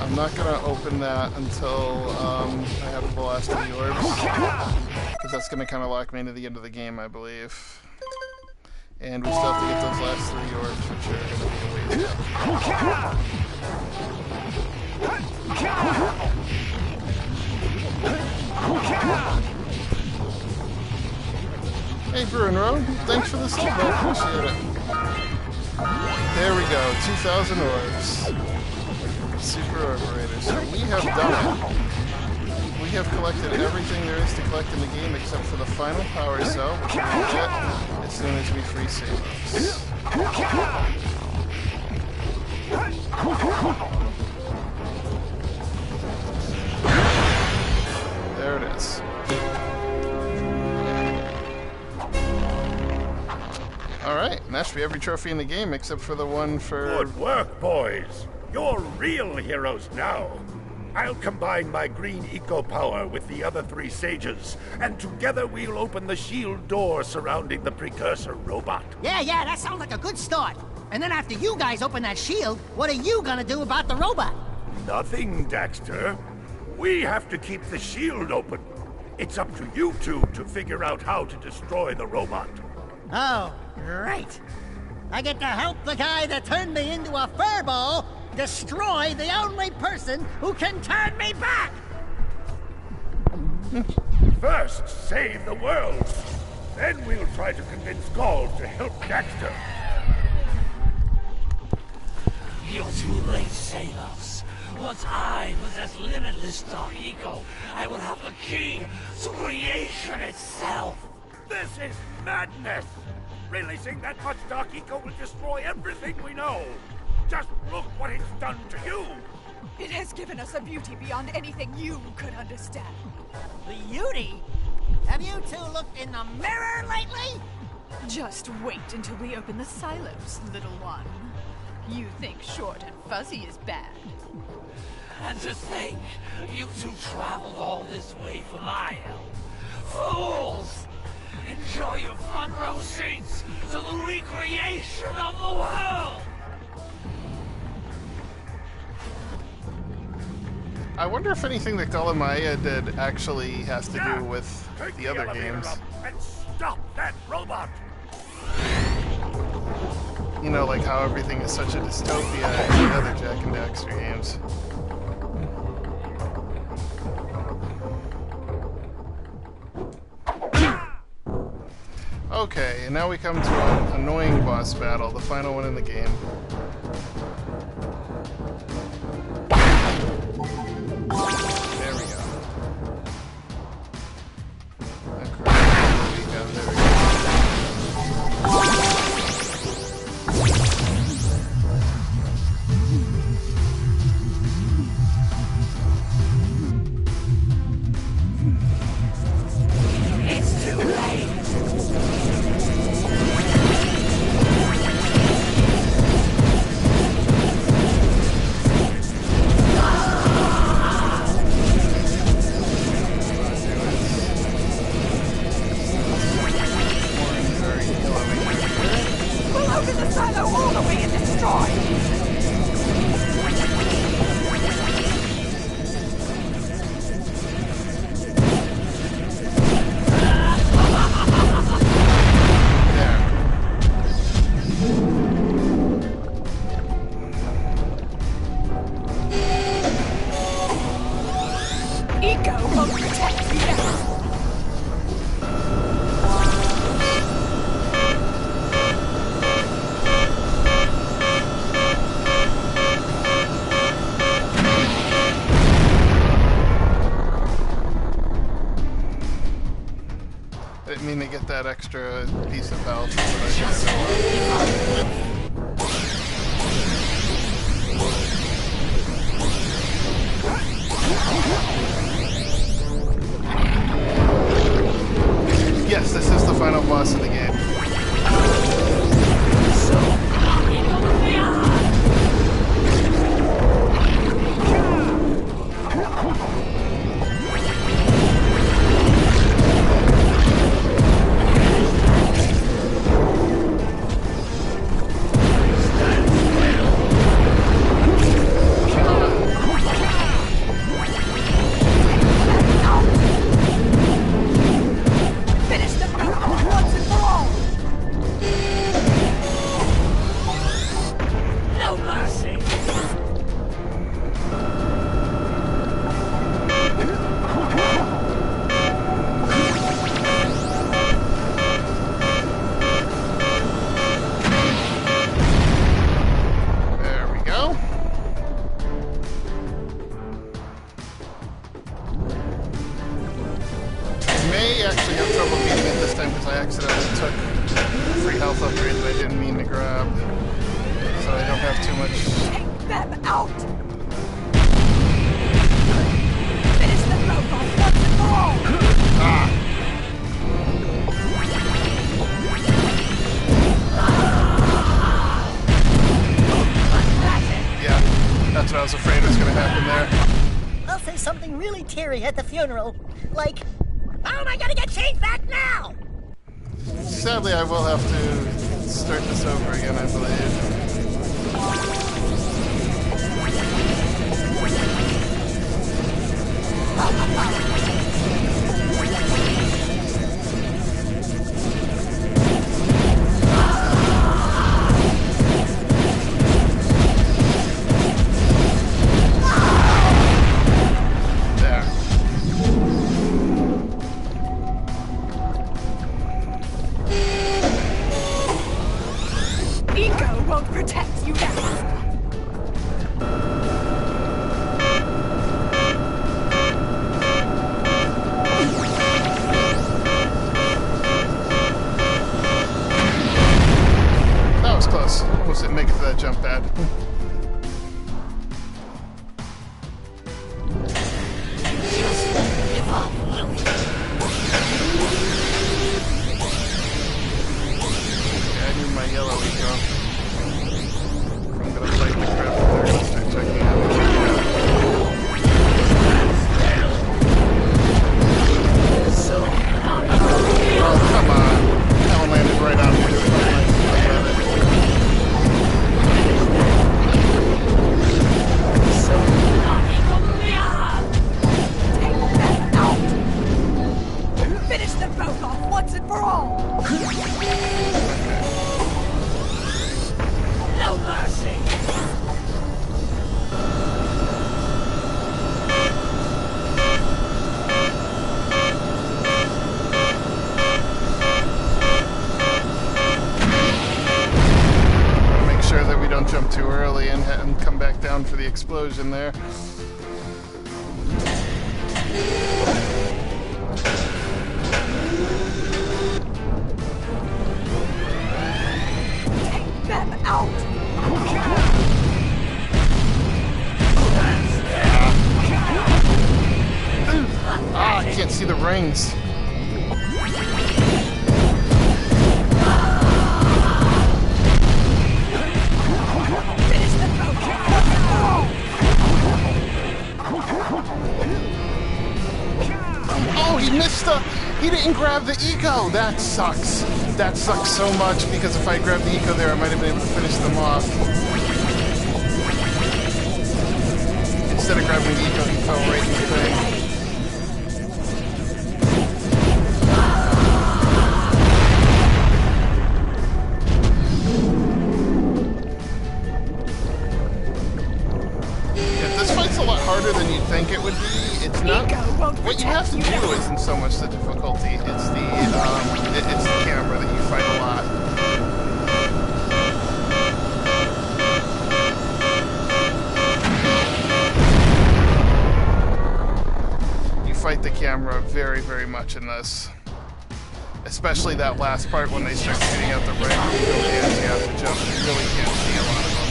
I'm not gonna open that until I have the last of the orbs, because that's gonna kind of lock me into the end of the game, I believe. And we still have to get those last 3 orbs, which are gonna be a ways yet. Hey, Bruno, thanks for the sub, I appreciate it. There we go, 2,000 orbs. Super Operator. So we have done it. We have collected everything there is to collect in the game except for the final power cell, which we will get as soon as we free save those. There it is. Alright, and that should be every trophy in the game except for the one for... Good work, boys. You're real heroes now. I'll combine my green eco power with the other 3 sages, and together we'll open the shield door surrounding the precursor robot. Yeah, that sounds like a good start. And then after you guys open that shield, what are you gonna do about the robot? Nothing, Daxter. We have to keep the shield open. It's up to you two to figure out how to destroy the robot. Oh, great. I get to help the guy that turned me into a furball destroy the only person who can turn me back! First, save the world. Then we'll try to convince Gaul to help Daxter. You're too late, sailors. Once I possess limitless dark eco, I will have the key to creation itself. This is madness! Releasing that much dark eco will destroy everything we know. Just look what it's done to you! It has given us a beauty beyond anything you could understand. Beauty? Have you two looked in the mirror lately? Just wait until we open the silos, little one. You think short and fuzzy is bad. And to think, you two traveled all this way for my help. Fools! Enjoy your front row seats to the recreation of the world! I wonder if anything that Gaul and Maia did actually has to do with Take the other elevator games. up and stop that robot! You know, like how everything is such a dystopia in the other Jak and Daxter games. Okay, and now we come to an annoying boss battle, the final one in the game. There we go. Okay, there we go, there we go. It's too late! We'll open the silo all the way and destroy! that extra piece of health. But yes, this is the final boss of the game. Actually have trouble beating it this time because I accidentally took a free health upgrade that I didn't mean to grab. So I don't have too much. Take them out! Finish the robot once and for all! Ah! Yeah, that's what I was afraid was going to happen there. I'll say something really teary at the funeral, like, How am I gonna get change back now? Sadly, I will have to start this over again, I believe. Make it to that jump pad. Yeah, I need my yellow eco. I'm gonna fight the crap they're gonna start checking out. Oh, come on. That one landed right on me. Jump too early and come back down for the explosion there. Take them out! Ah, I can't see the rings. Oh, he missed the... He didn't grab the eco! That sucks. That sucks so much, because if I grabbed the eco there, I might have been able to finish them off. Instead of grabbing the eco, he fell right in the thing. Harder than you'd think it would be. It's not. What you have to do isn't so much the difficulty. It's the camera that you fight a lot. You fight the camera very, very much in this. Especially that last part when they start shooting out the right hands, you have to jump. You really can't see a lot of them.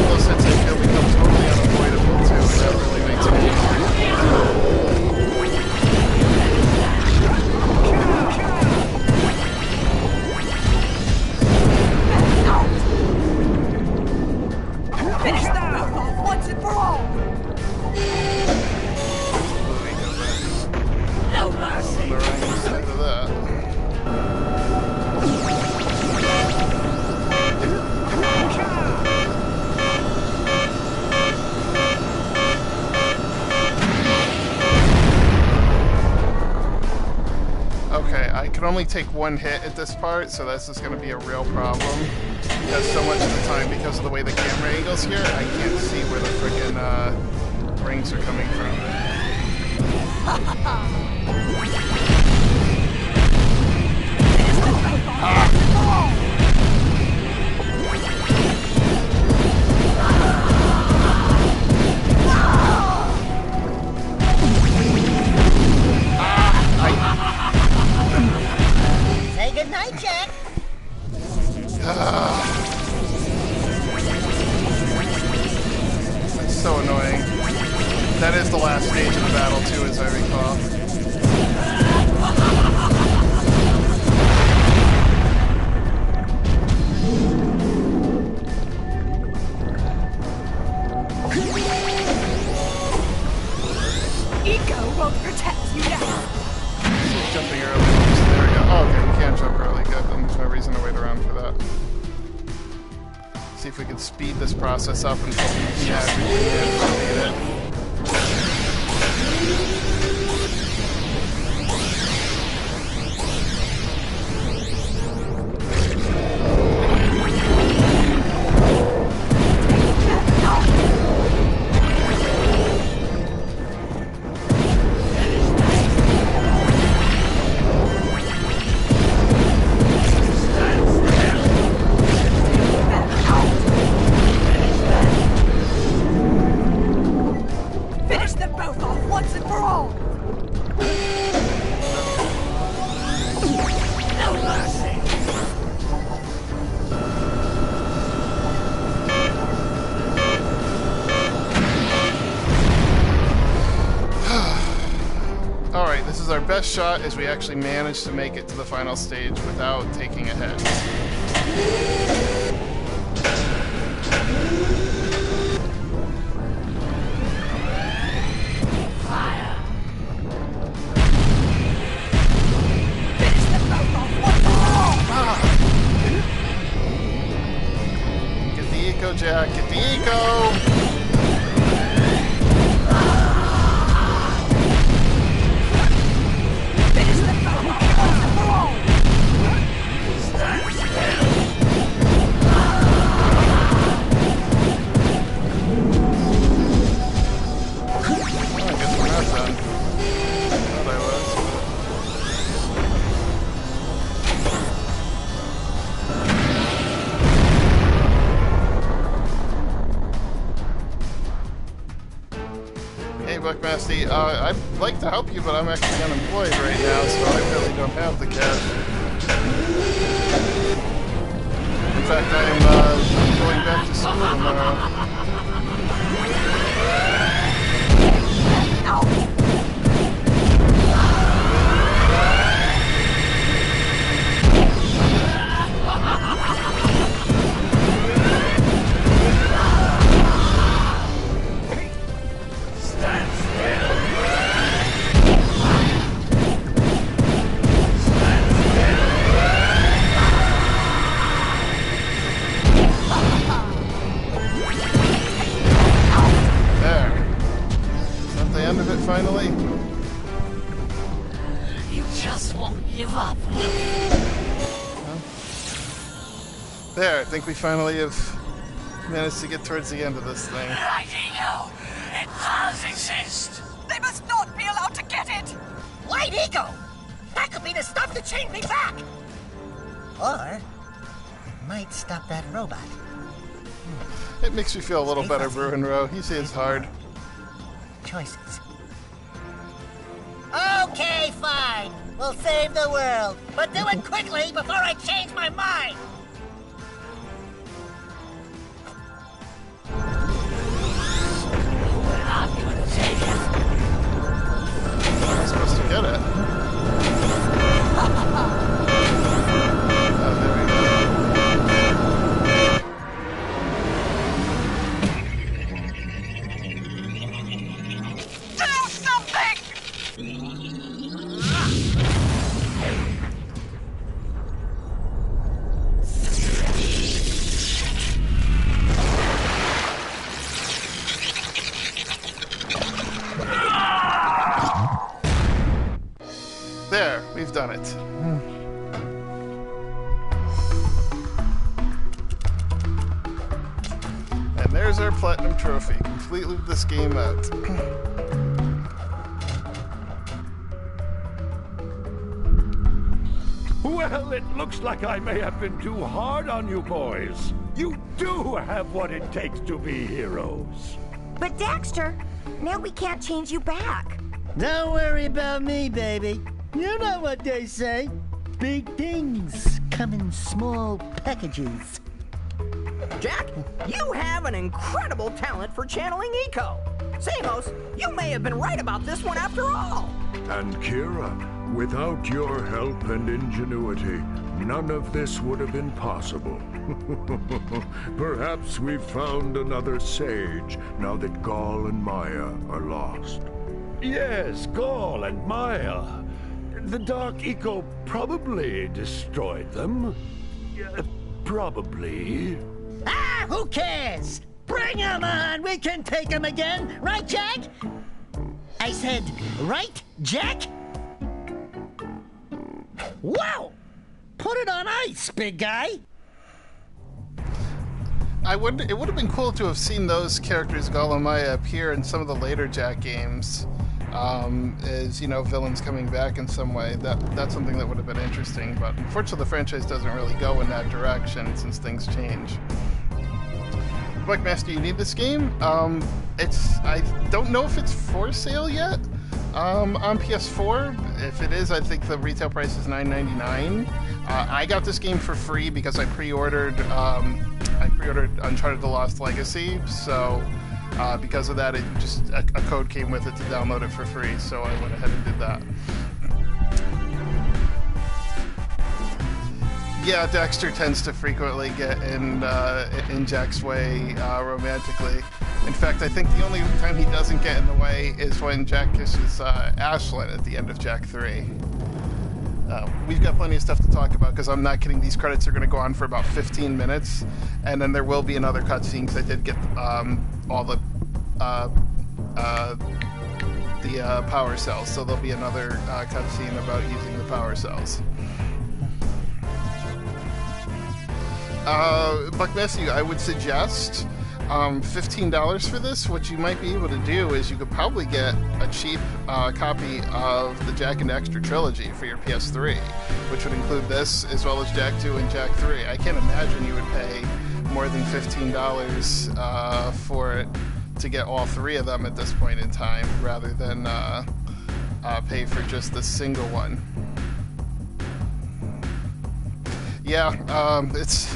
Those hits I feel become totally unavoidable too, and that really makes it easier. Finish that mouth off once and for all! No mercy. The right side of that. Okay, I can only take one hit at this part, so this is going to be a real problem. Because so much of the time, because of the way the camera angles here, I can't see where the frickin' rings are coming from. Say goodnight, Jak. That's so annoying. That is the last stage of the battle too, as I recall. Ego won't protect you now. Jumping early. So there we go. Oh, okay, we can jump early. Good. Then there's no reason to wait around for that. See if we can speed this process up until we can speed it. Finish them both off once and for all! No mercy. Alright, this is our best shot as we actually managed to make it to the final stage without taking a hit. Fire. Finish them both off once and for all! Get the eco, Jak. Get the eco! Finish them both off once and for all! Stand still. Oh, I guess we're not done. Thought I was. Hey, Buckmasty, I'd like to help you, but I'm actually unemployed right now, so I really don't have the cash. In fact, I am going back to school tomorrow. Stand still. There. Is that the end of it finally? You just won't give up. There, I think we finally have managed to get towards the end of this thing. Righty-o. It does exist. They must not be allowed to get it! White Ego! That could be the stuff that chained me back! Or might stop that robot. It makes me feel a little better, Bruin Row. He seems hard. Choices. Okay, fine. We'll save the world. But do it quickly before I change my mind. I'm gonna take it. I'm supposed to get it. Oh, there we go. Do something! There, we've done it. And there's our platinum trophy. Completely this game out. Well, it looks like I may have been too hard on you boys. You do have what it takes to be heroes. But Daxter, now we can't change you back. Don't worry about me, baby. You know what they say. Big things come in small packages. Jack, you have an incredible talent for channeling eco. Samos, you may have been right about this one after all. And Kira, without your help and ingenuity, none of this would have been possible. Perhaps we've found another sage now that Gaul and Maia are lost. Yes, Gaul and Maia. The Dark Eco probably destroyed them. Probably. Ah, who cares? Bring 'em on! We can take 'em again, right, Jack? I said, right, Jack? Wow! Put it on ice, big guy! It would have been cool to have seen those characters, Gaul and Maia, appear in some of the later Jak games. As, you know, villains coming back in some way. That's something that would have been interesting, but unfortunately the franchise doesn't really go in that direction since things change. Buckmaster, you need this game? I don't know if it's for sale yet on PS4. If it is, I think the retail price is $9.99. I got this game for free because I pre-ordered Uncharted: The Lost Legacy, so because of that, a code came with it to download it for free, so I went ahead and did that. Yeah, Daxter tends to frequently get in Jak's way romantically. In fact, I think the only time he doesn't get in the way is when Jak kisses Ashlyn at the end of Jak 3. We've got plenty of stuff to talk about because I'm not kidding. These credits are going to go on for about 15 minutes, and then there will be another cutscene because I did get all the power cells, so there'll be another cutscene about using the power cells. Buckmessie, I would suggest $15 for this. What you might be able to do is you could probably get a cheap copy of the Jak and Daxter trilogy for your PS3, which would include this as well as Jak 2 and Jak 3. I can't imagine you would pay more than $15 for it to get all three of them at this point in time, rather than pay for just the single one. Yeah, it's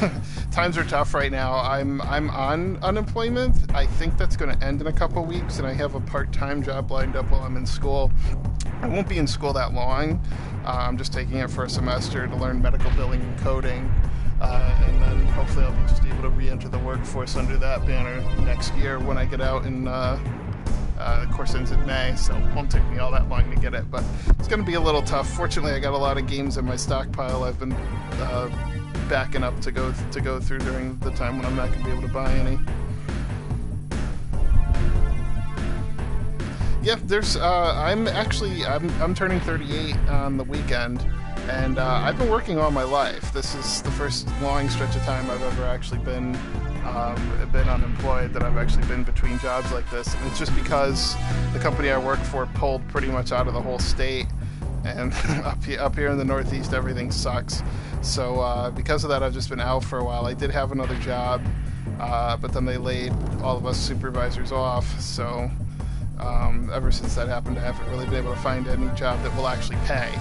times are tough right now. I'm on unemployment. I think that's going to end in a couple weeks, and I have a part-time job lined up while I'm in school. I won't be in school that long. I'm just taking it for a semester to learn medical billing and coding, and then hopefully I'll be just able to re-enter the workforce under that banner next year when I get out and the course ends in May, so it won't take me all that long to get it, but it's going to be a little tough. Fortunately, I got a lot of games in my stockpile I've been backing up to go through during the time when I'm not going to be able to buy any. Yeah, there's I'm turning 38 on the weekend, and I've been working all my life. This is the first long stretch of time I've ever actually been unemployed, that I've actually been between jobs like this, and it's just because the company I work for pulled pretty much out of the whole state, and up here in the Northeast, everything sucks. So because of that, I've just been out for a while. I did have another job, but then they laid all of us supervisors off. So ever since that happened, I haven't really been able to find any job that will actually pay.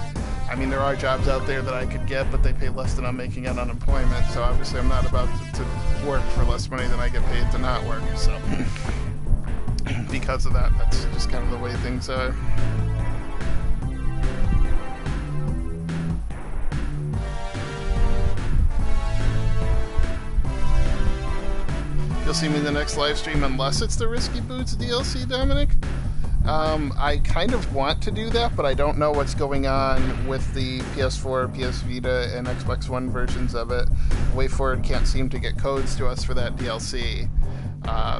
I mean, there are jobs out there that I could get, but they pay less than I'm making on unemployment. So obviously, I'm not about to work for less money than I get paid to not work. So because of that, that's just kind of the way things are. You'll see me in the next live stream unless it's the Risky Boots DLC, Dominic. I kind of want to do that, but I don't know what's going on with the PS4, PS Vita, and Xbox One versions of it. WayForward can't seem to get codes to us for that DLC.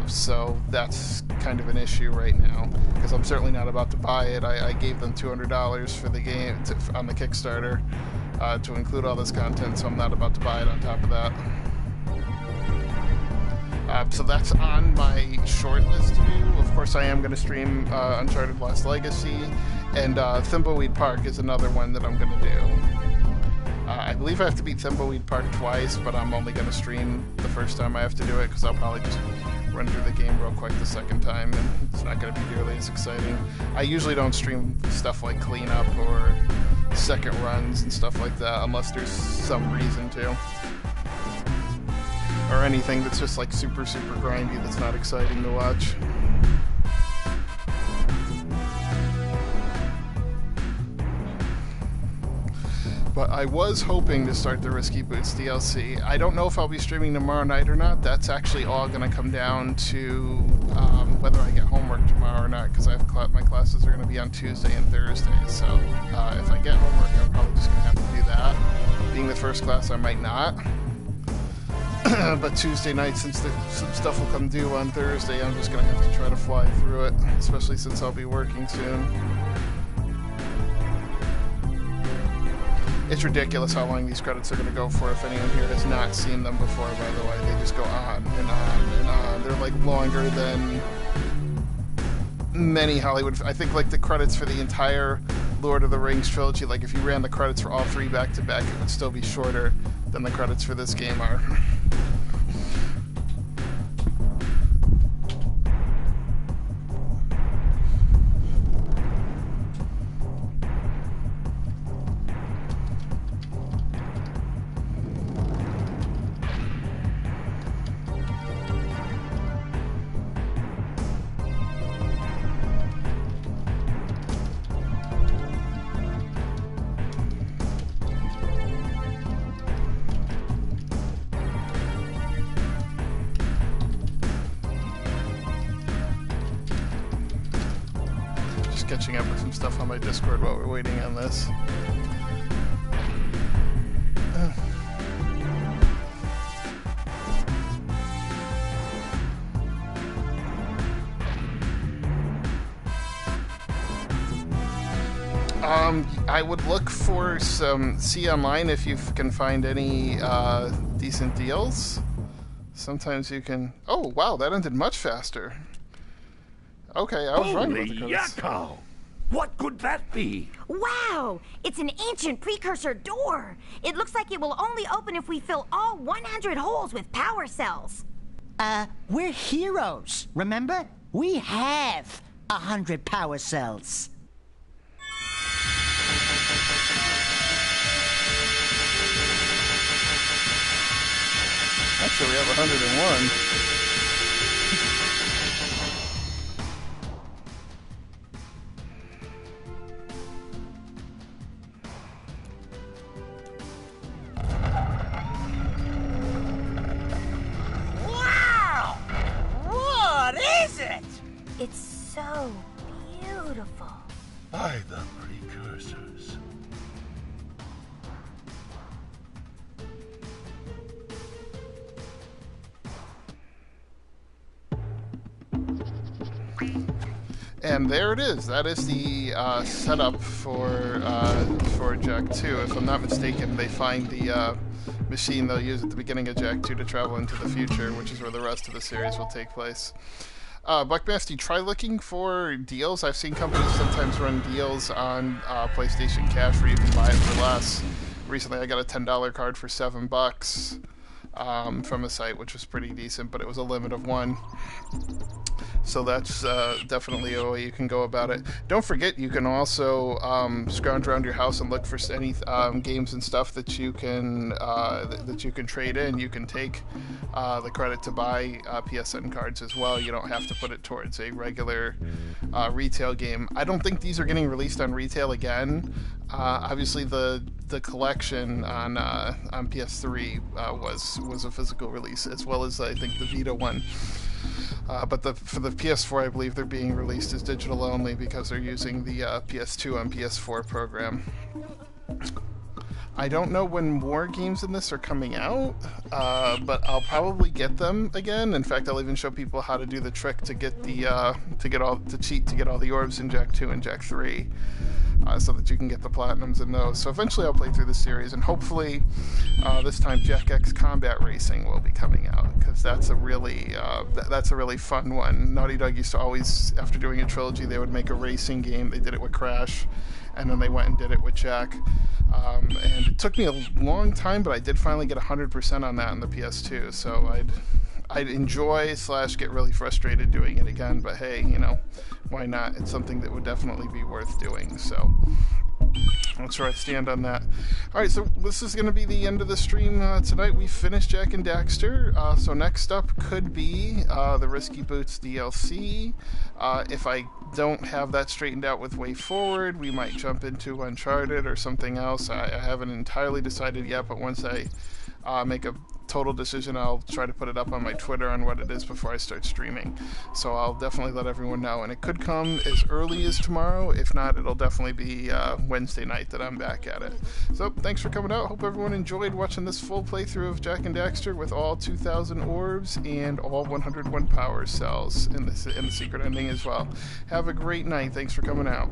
So that's kind of an issue right now, because I'm certainly not about to buy it. I gave them $200 for the game on the Kickstarter to include all this content, so I'm not about to buy it on top of that. So that's on my short list to do. Of course, I am going to stream Uncharted Lost Legacy, and Thimbleweed Park is another one that I'm going to do. I believe I have to beat Thimbleweed Park twice, but I'm only going to stream the first time I have to do it, because I'll probably just run through the game real quick the second time, and it's not going to be nearly as exciting. I usually don't stream stuff like cleanup or second runs and stuff like that, unless there's some reason to. Or anything that's just like super grindy that's not exciting to watch. But I was hoping to start the Risky Boots DLC. I don't know if I'll be streaming tomorrow night or not. That's actually all going to come down to whether I get homework tomorrow or not, because I have my classes are going to be on Tuesday and Thursday. So if I get homework, I'm probably just going to have to do that. Being the first class, I might not. But Tuesday night, since some stuff will come due on Thursday, I'm just going to have to try to fly through it, especially since I'll be working soon. It's ridiculous how long these credits are going to go for. If anyone here has not seen them before, by the way, they just go on and on and on. They're like longer than many Hollywood. I think like the credits for the entire Lord of the Rings trilogy, like if you ran the credits for all three back to back, it would still be shorter than the credits for this game are. Catching up with some stuff on my Discord while we're waiting on this. I would look for see online if you can find any decent deals. Sometimes you can. Oh wow, that ended much faster. Okay, I was wrong about the credits. Yakko! What could that be? Wow! It's an ancient precursor door! It looks like it will only open if we fill all 100 holes with power cells. We're heroes, remember? We have 100 power cells. Actually, we have 101. It's so beautiful. By the precursors. And there it is. That is the setup for Jak 2. If I'm not mistaken, they find the machine they'll use at the beginning of Jak 2 to travel into the future, which is where the rest of the series will take place. Buckmasty, try looking for deals. I've seen companies sometimes run deals on PlayStation Cash where you can buy it for less. Recently, I got a $10 card for $7 from a site, which was pretty decent, but it was a limit of one. So that's definitely a way you can go about it. Don't forget, you can also scrounge around your house and look for any games and stuff that you can trade in. You can take the credit to buy PSN cards as well. You don't have to put it towards a regular retail game. I don't think these are getting released on retail again. Obviously, the collection on PS3 was a physical release, as well as I think the Vita one. But for the PS4, I believe they're being released as digital only because they're using the PS2 on PS4 program. I don't know when more games in this are coming out, but I'll probably get them again. In fact, I'll even show people how to do the trick to get to cheat to get all the orbs in Jak 2 and Jak 3. So that you can get the platinums in those. So eventually I'll play through the series, and hopefully this time Jak X Combat Racing will be coming out, because that's a really fun one. Naughty Dog used to always, after doing a trilogy, they would make a racing game. They did it with Crash, and then they went and did it with Jak. And it took me a long time, but I did finally get 100% on that on the PS2, so I'd enjoy / get really frustrated doing it again, but hey, why not? It's something that would definitely be worth doing, so that's where I stand on that. Alright, so this is going to be the end of the stream tonight. We finished Jak and Daxter, so next up could be the Risky Boots DLC. If I don't have that straightened out with Way Forward, we might jump into Uncharted or something else. I haven't entirely decided yet, but once I make a total decision, I'll try to put it up on my Twitter on what it is before I start streaming. So I'll definitely let everyone know, and it could come as early as tomorrow. If not, it'll definitely be Wednesday night that I'm back at it. So thanks for coming out. Hope everyone enjoyed watching this full playthrough of Jak and Daxter with all 2,000 orbs and all 101 power cells in the secret ending as well. Have a great night. Thanks for coming out.